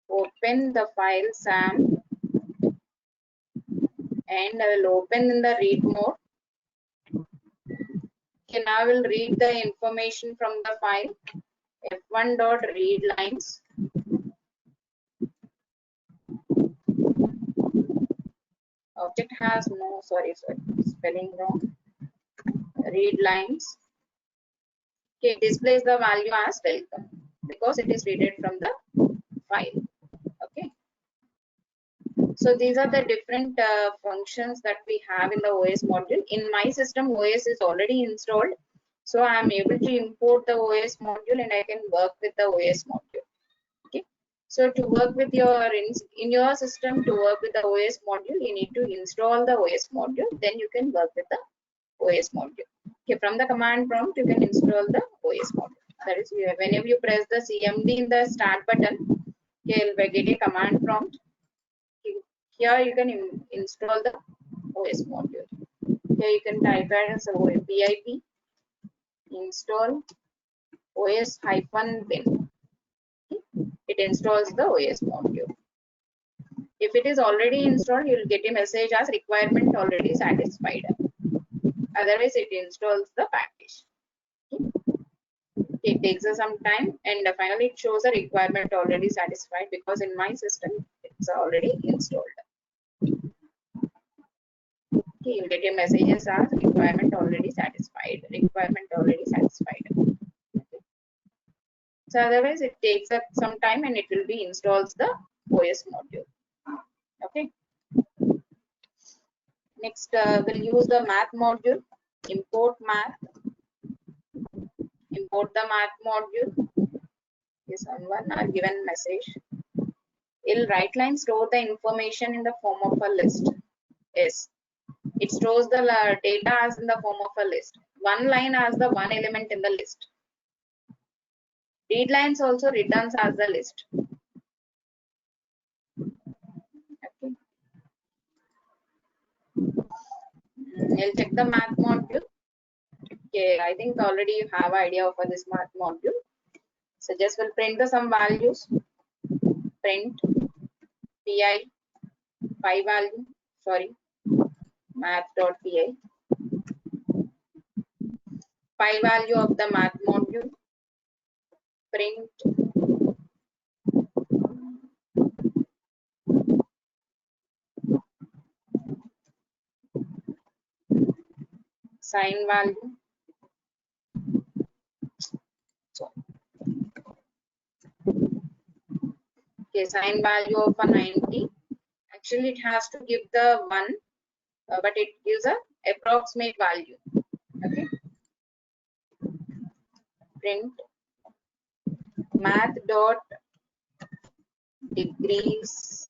open the file SAM and I will open in the read mode. Okay, now I will read the information from the file. F1 dot read lines. Object has no, sorry, spelling wrong. Read lines. Okay, it displays the value as welcome because it is read from the file. Okay. So these are the different functions that we have in the OS module. In my system, OS is already installed. So I am able to import the OS module and I can work with the OS module. Okay. So to work with in your system, to work with the OS module, you need to install the OS module. Then you can work with the OS module. Okay. From the command prompt, you can install the OS module. That is, whenever you press the CMD in the start button, you'll get a command prompt. Here you can install the OS module. Here you can type as pip install os-bin. It installs the OS module. If it is already installed, you will get a message as requirement already satisfied. Otherwise, it installs the package. It takes some time, and finally it shows a requirement already satisfied, because in my system it's already installed. Okay, you'll get a message as requirement already satisfied. Requirement already satisfied. Okay. So otherwise it takes up some time, and it will be installs the OS module. Okay. Next, we'll use the math module. Import math. Import the math module. Is someone are given message. It'll right line store the information in the form of a list. Yes. It stores the data as in the form of a list. One line as the one element in the list. Read lines also returns as the list. Okay. I'll check the math module. Okay, I think already you have idea of this math module. So just will print the some values. Print pi value. Sorry, math.py. Pi value of the math module. Print sign value. So, okay, sign value of a 90. Actually, it has to give the 1, but it gives a approximate value. Okay. Print math dot degrees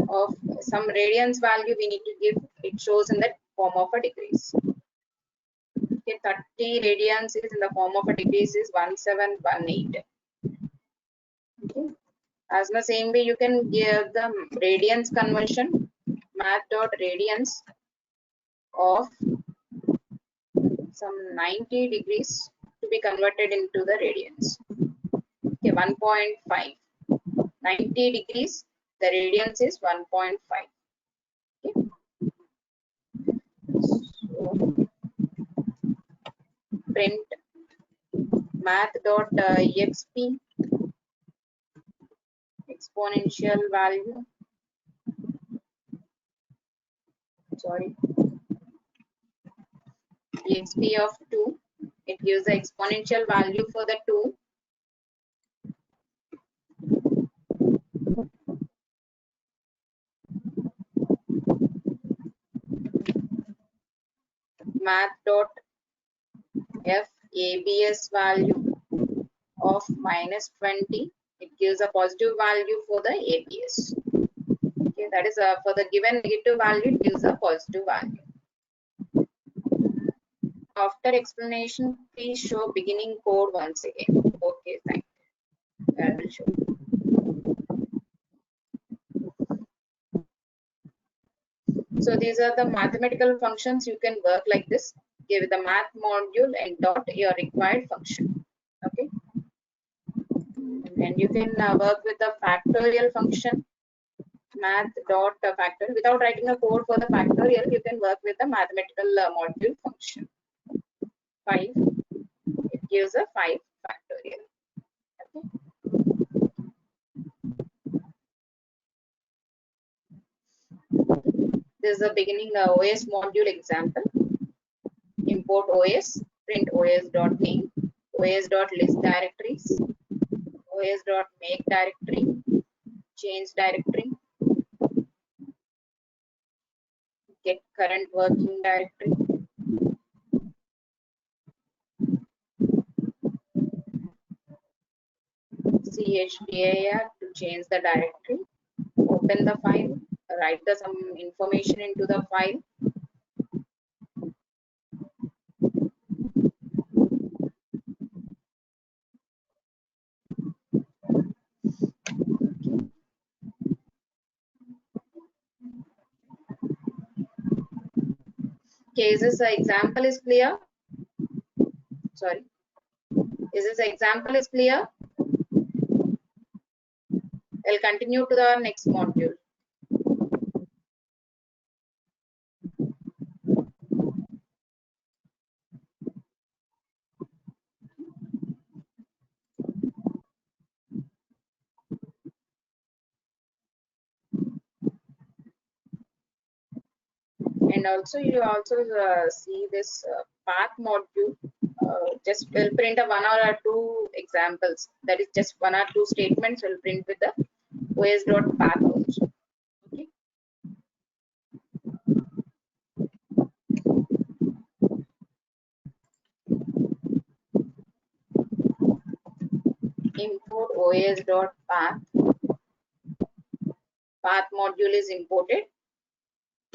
of some radians value we need to give. It shows in the form of a degrees. Okay, 30 radians is in the form of a degrees is 1718. Okay. As the same way, you can give the radians conversion, math dot radians of some 90 degrees to be converted into the radians. Okay, 1.5. 90 degrees, the radians is 1.5. Okay. So, print math.exp exponential value. Sorry, exp of 2. It gives the exponential value for the 2. Math.fabs value of -20. It gives a positive value for the ABS. Okay, that is for the given negative value, it gives a positive value. After explanation, please show beginning code once again. Okay, thank you. I will show. So these are the mathematical functions you can work like this. Give the math module and dot your required function. Okay. And you can work with the factorial function, math dot factorial. Without writing a code for the factorial, you can work with the mathematical module function. 5. It gives a 5 factorial. Okay. This is the beginning OS module example. Import OS, print os.name, os.list directories, os.make directory, change directory, get current working directory, chdir to change the directory, open the file, write some information into the file. Okay, is this example is clear? Sorry. Is this example is clear? We'll continue to the next module. And also you also see this path module. Just will print a 1 or 2 examples. That is just 1 or 2 statements will print with the OS.path also. Okay. Import OS.path. Path module is imported.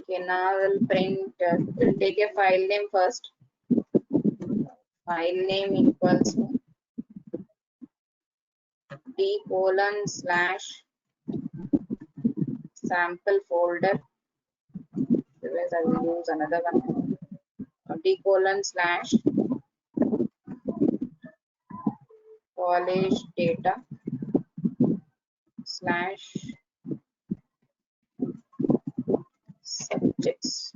Okay, now we'll print. We'll take a file name first. File name equals d:/sample folder. Otherwise, I will use another one. d:/college data /subjects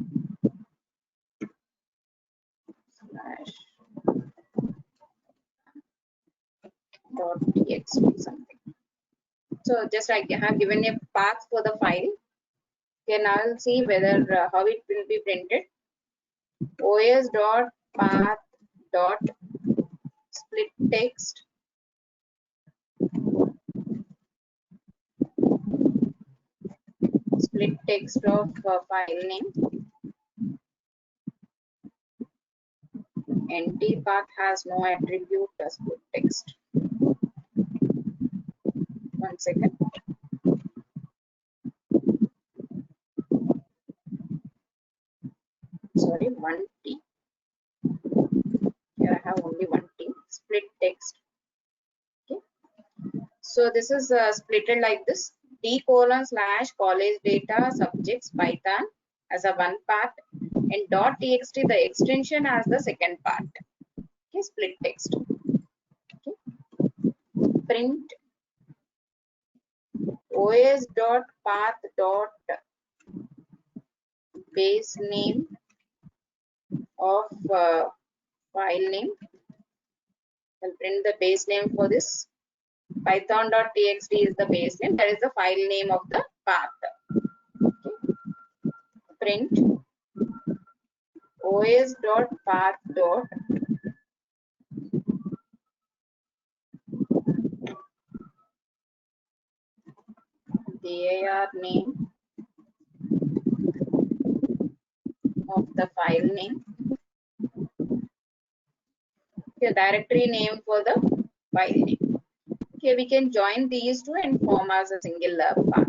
.txt something. So just I have given a path for the file. Okay, now I'll see whether how it will be printed. os.path.splitttext split text of file name. Empty path has no attribute split text. One second. Sorry, 1t. Here I have only 1t. Split text. Okay. So this is splitted like this. d:/college data subjects Python as a one part and .txt the extension as the second part. Okay, split text. Okay. Print os.path.base name of file name. I'll print the base name for this. Python.txt is the base name. That is the file name of the path. Okay. Print os.path. dir name of the file name. Okay, directory name for the file name. Okay, we can join these two and form as a single path,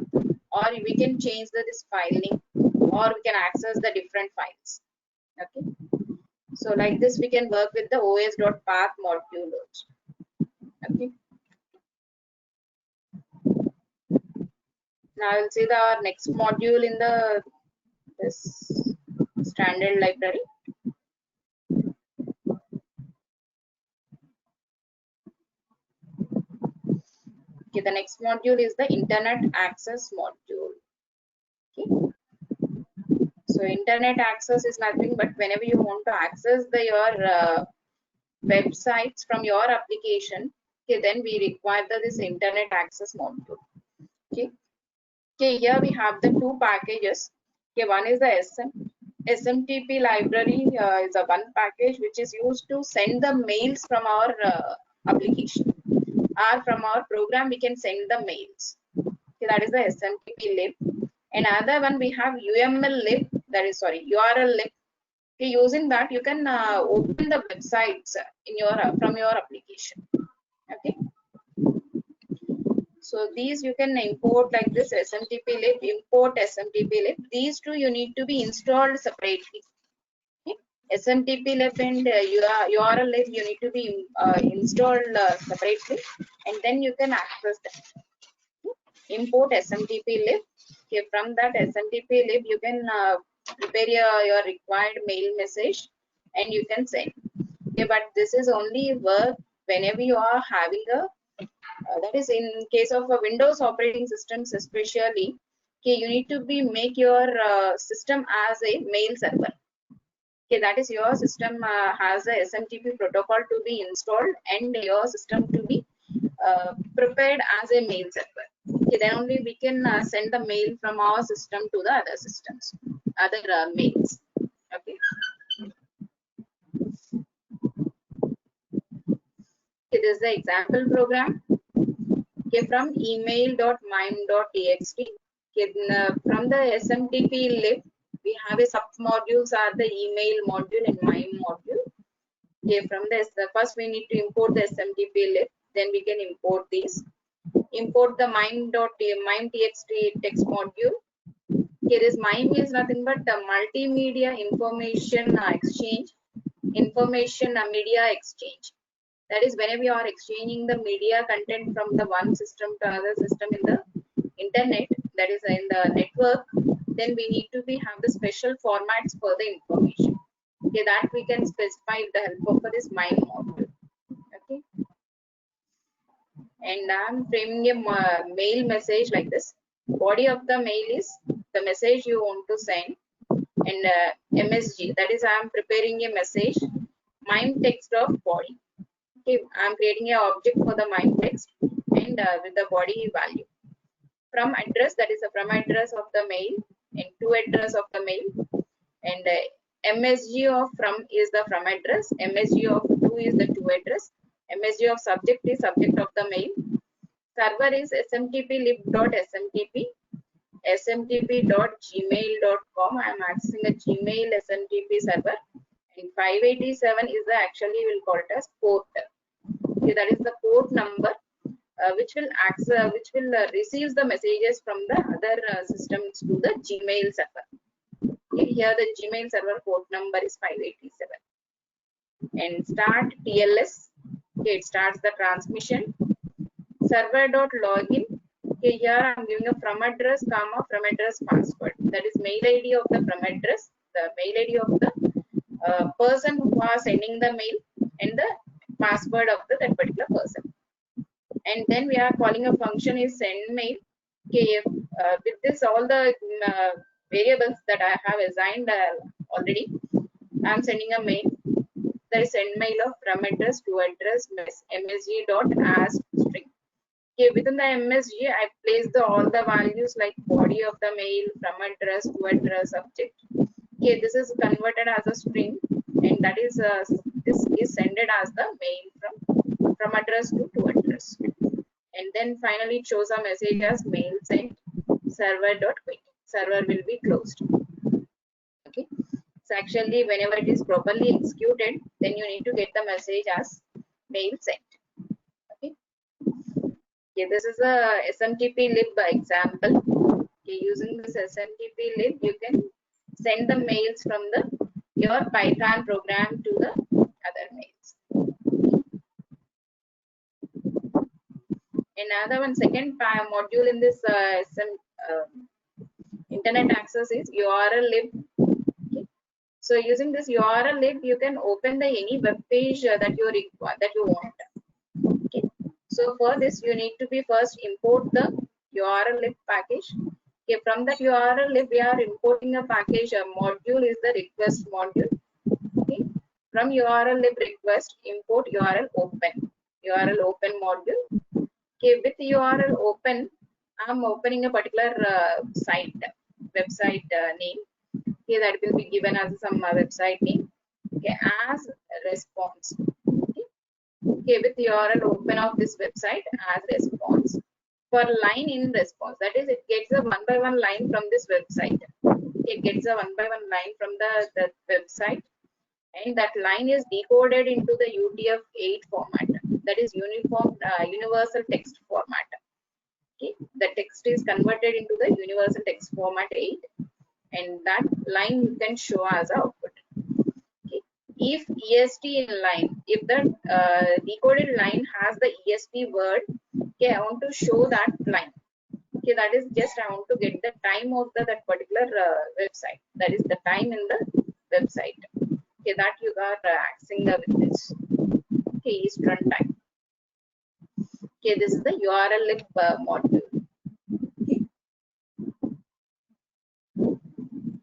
or we can change this file name, or we can access the different files. Okay, so like this we can work with the os.path module also. Okay, now we'll see the next module in this standard library. Okay, the next module is the internet access module. Okay, so internet access is nothing but whenever you want to access your websites from your application, okay, then we require this internet access module. Okay, okay, here we have the two packages. Okay, one is the SMTP library is a one package which is used to send the mails from our application, or from our program we can send the mails. Okay, that is the SMTP lib. Another one we have UML lib, that is URL lib. Okay, using that you can open the websites in your from your application. Okay, so these you can import like this SMTP lib, import SMTP lib. These two you need to be installed separately. Okay? SMTP lib and URL lib you need to be installed separately, and then you can access them. Okay? Import SMTP lib. Okay, from that SMTP lib you can with prepare your required mail message and you can send. Okay, but this is only work whenever you are having a that is in case of a Windows operating systems especially. Okay, you need to be make your system as a mail server. Okay, that is your system has a SMTP protocol to be installed and your system to be prepared as a mail server. Okay, then only we can send the mail from our system to the other systems, other mails. Okay. Okay, this is the example program. Okay, from email.mime.txt. Okay, from the SMTP lib, we have a submodules are the email module and MIME module. Okay, from this, first we need to import the SMTP lib, then we can import these. Import the mime.txt text module. Okay, this MIME is nothing but the multimedia information exchange, information media exchange. That is whenever you are exchanging the media content from the one system to another system in the internet, that is in the network, then we need to have the special formats for the information. Okay, that we can specify with the help of this MIME module. Okay, and I'm framing a mail message like this. Body of the mail is the message you want to send, and MSG, that is I am preparing a message. MIME text of body. Okay, I am creating an object for the MIME text and with the body value. From address, that is the from address of the mail, and to address of the mail, and MSG of from is the from address, MSG of to is the to address, MSG of subject is subject of the mail. Server is smtplib.smtp, smtp.gmail.com. I am accessing a Gmail SMTP server, and 587 is the actually we'll call it as port. Okay, that is the port number which will access, which will receive the messages from the other systems to the Gmail server. Okay, here the Gmail server port number is 587. And start TLS. Okay, it starts the transmission. Server.login. Okay, here I am giving a from address, comma from address password. That is mail ID of the from address, the mail ID of the person who are sending the mail, and the password of that particular person. And then we are calling a function is send mail. Okay, with this all the variables that I have assigned already, I am sending a mail. There is send mail of from address to address msg dot as string. Okay, within the MSG, I place all the values like body of the mail, from address, to address, subject. Okay, this is converted as a string, and that is this is sent as the mail from address to address. And then finally it shows a message as mail sent, server.quit. Server will be closed. Okay, so actually whenever it is properly executed, then you need to get the message as mail sent. Okay, this is a SMTP lib example. Okay, using this SMTP lib, you can send the mails from your Python program to the other mails. Another one, second module in this internet access is URL lib. Okay. So using this URL lib, you can open any web page that you require, that you want. Okay. So for this, you need to be first import the URL lib package. Okay, from that URL lib, we are importing a package. A module is the request module. Okay, from URL lib request, import URL open. URL open module. Okay, with URL open, I'm opening a particular site, website name. Okay, that will be given as some website name. Okay, as response. Okay, with URL open of this website as response. For line in response, that is, it gets a one by one line from this website. It gets a one by one line from the website, and that line is decoded into the UTF-8 format. That is universal text format. Okay, the text is converted into the universal text format 8, and that line you can show as output. If EST in line, if the decoded line has the EST word, okay, I want to show that line. Okay, that is just I want to get the time of that particular website. That is the time in the website. Okay, that you are accessing with this. Okay, Eastern time. Okay, this is the URL lib module.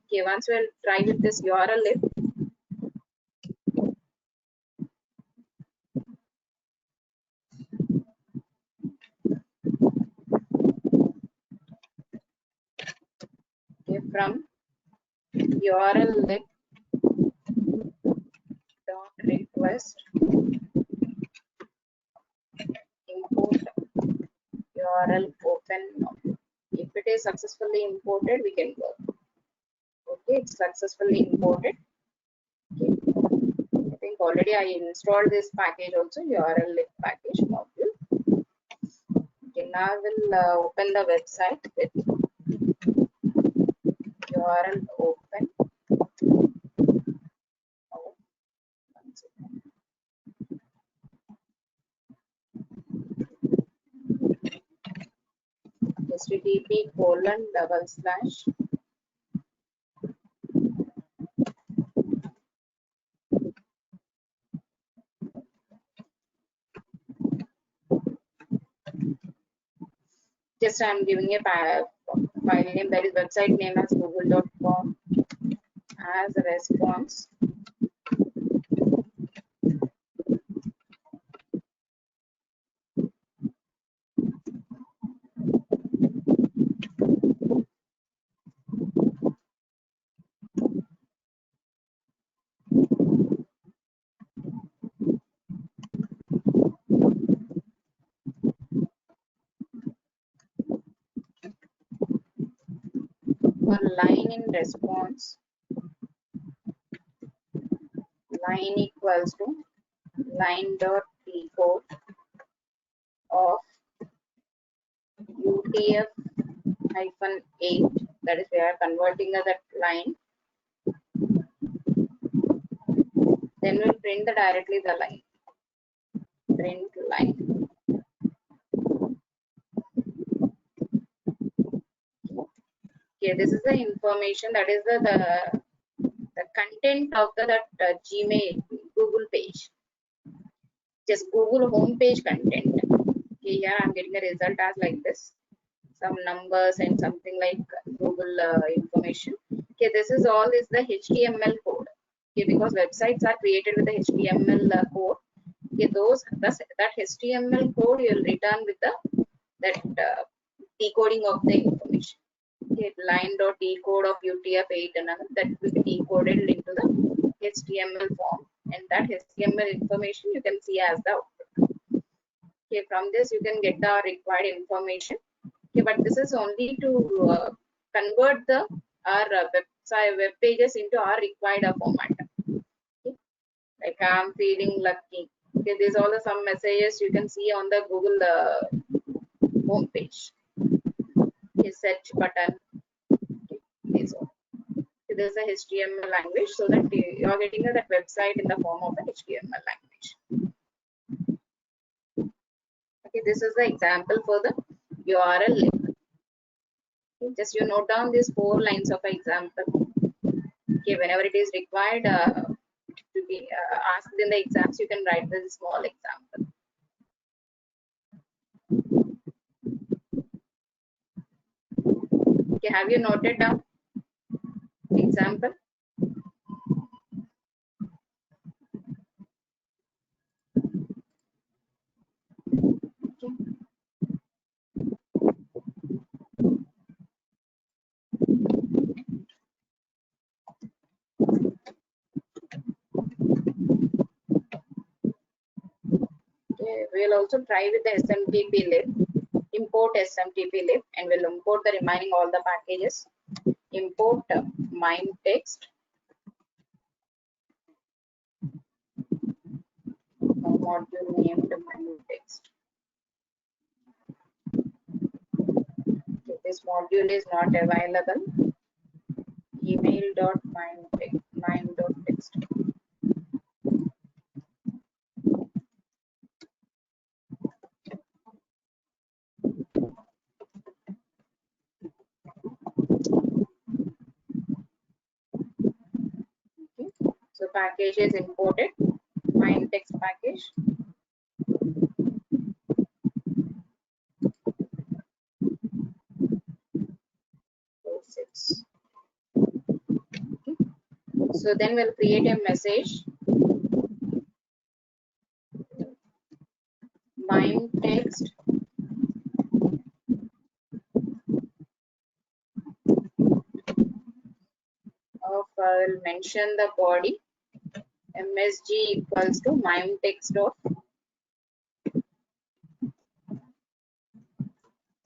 Okay, once we'll try with this URL lib. Okay, from URL lib dot request import URL open now. If it is successfully imported, we can work. Okay, it's successfully imported. Okay. I think already I installed this package also, URL lib package module. Okay, now we'll open the website with URL open. Oh, one second. http:// just I'm giving a file name, that is website name as google.com as a response. For line in response, line equals to line dot decode of UTF -8, that is we are converting that line, then we'll print directly the line, print line. Okay, this is the information, that is the content of that Gmail Google page, just Google home page content. Okay, here I'm getting a result as like this, some numbers and something like Google information. Okay, this is all is the HTML code. Okay, because websites are created with the HTML code. Okay, that HTML code you will return with that decoding of the information. Okay, line dot decode of UTF-8 and that will be decoded into the HTML form, and that HTML information you can see as the output. Okay, from this you can get the required information. Okay, but this is only to convert our web pages into our required format. Okay, like I'm feeling lucky. Okay, these are some messages you can see on the Google home page. Okay, search button. Okay, these are. Okay, this is a HTML language, so that you are getting that website in the form of the HTML language. Okay, this is the example for the URL link. Okay, just you note down these 4 lines of example. Okay, whenever it is required to be asked in the exams, you can write this small example. Okay, have you noted down example? Okay, we'll also try with the SMTP lib, import SMTP lib, and we'll import the remaining all the packages. Import MIME text, module named MIME text. Okay, this module is not available. Email.mime.text. package is imported, mime text package. Six. Okay. So then we'll create a message. Mime text of will mention the body msg equals to mime text of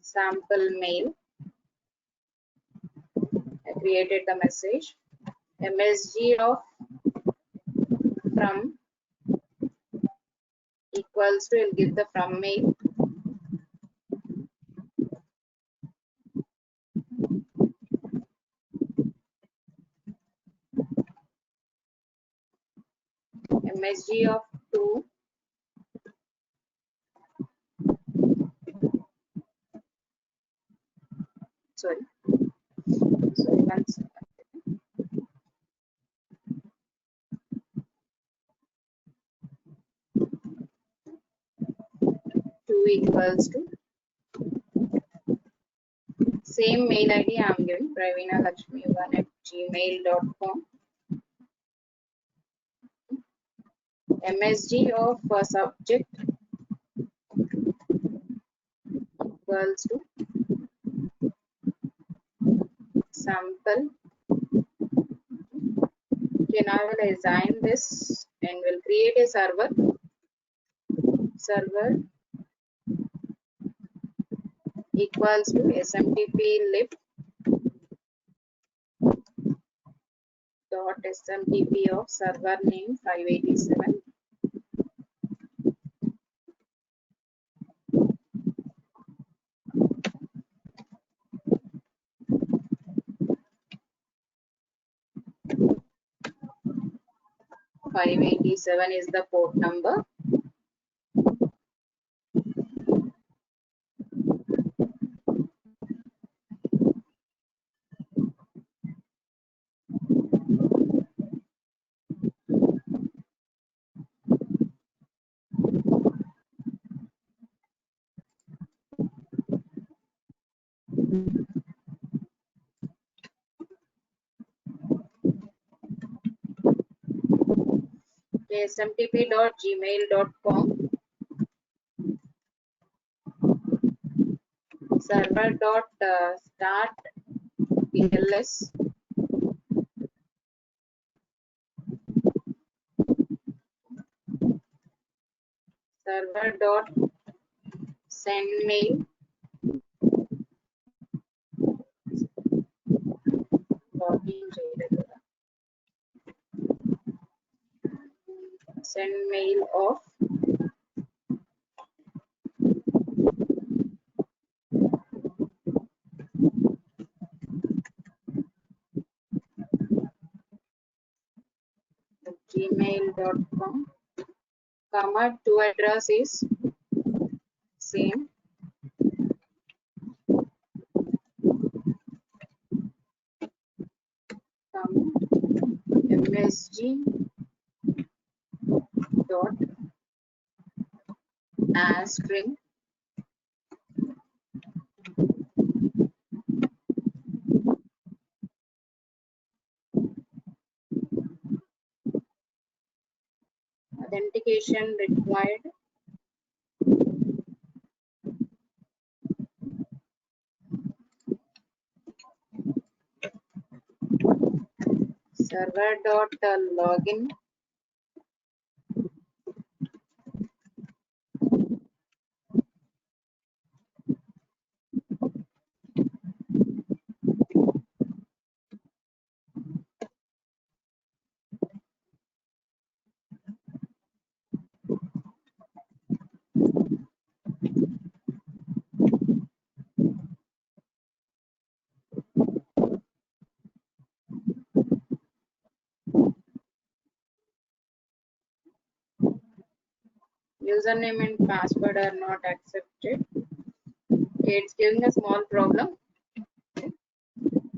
sample mail. I created the message. MSG of from equals to, will give the from mail. MSG of to sorry one second. 2 equals to same mail ID I am giving, praveena.lakshmi1@gmail.com. MSG of subject equals to sample. Okay, now I will assign this and will create a server. Server equals to smtp lib dot smtp of server name 587. is the port number. smtp.gmail.com server.start pls server.send mail send mail of gmail.com, comma to address is same, msg dot as string authentication required. Server.login username and password are not accepted. Okay, it's giving a small problem.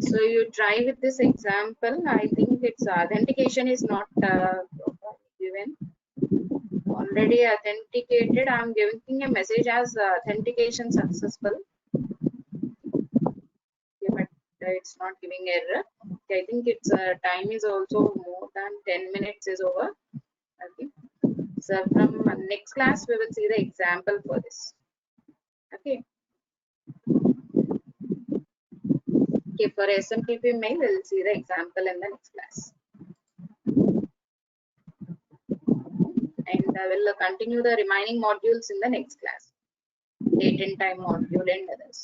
So you try with this example. I think its authentication is not given. Already authenticated. I'm giving a message as authentication successful. Okay, but it's not giving error. Okay, I think its time is also more than 10 minutes is over. Okay. So from next class we will see the example for this. Okay. Okay, for SMTP mail, we'll see the example in the next class. And I will continue the remaining modules in the next class. Date and time module and others.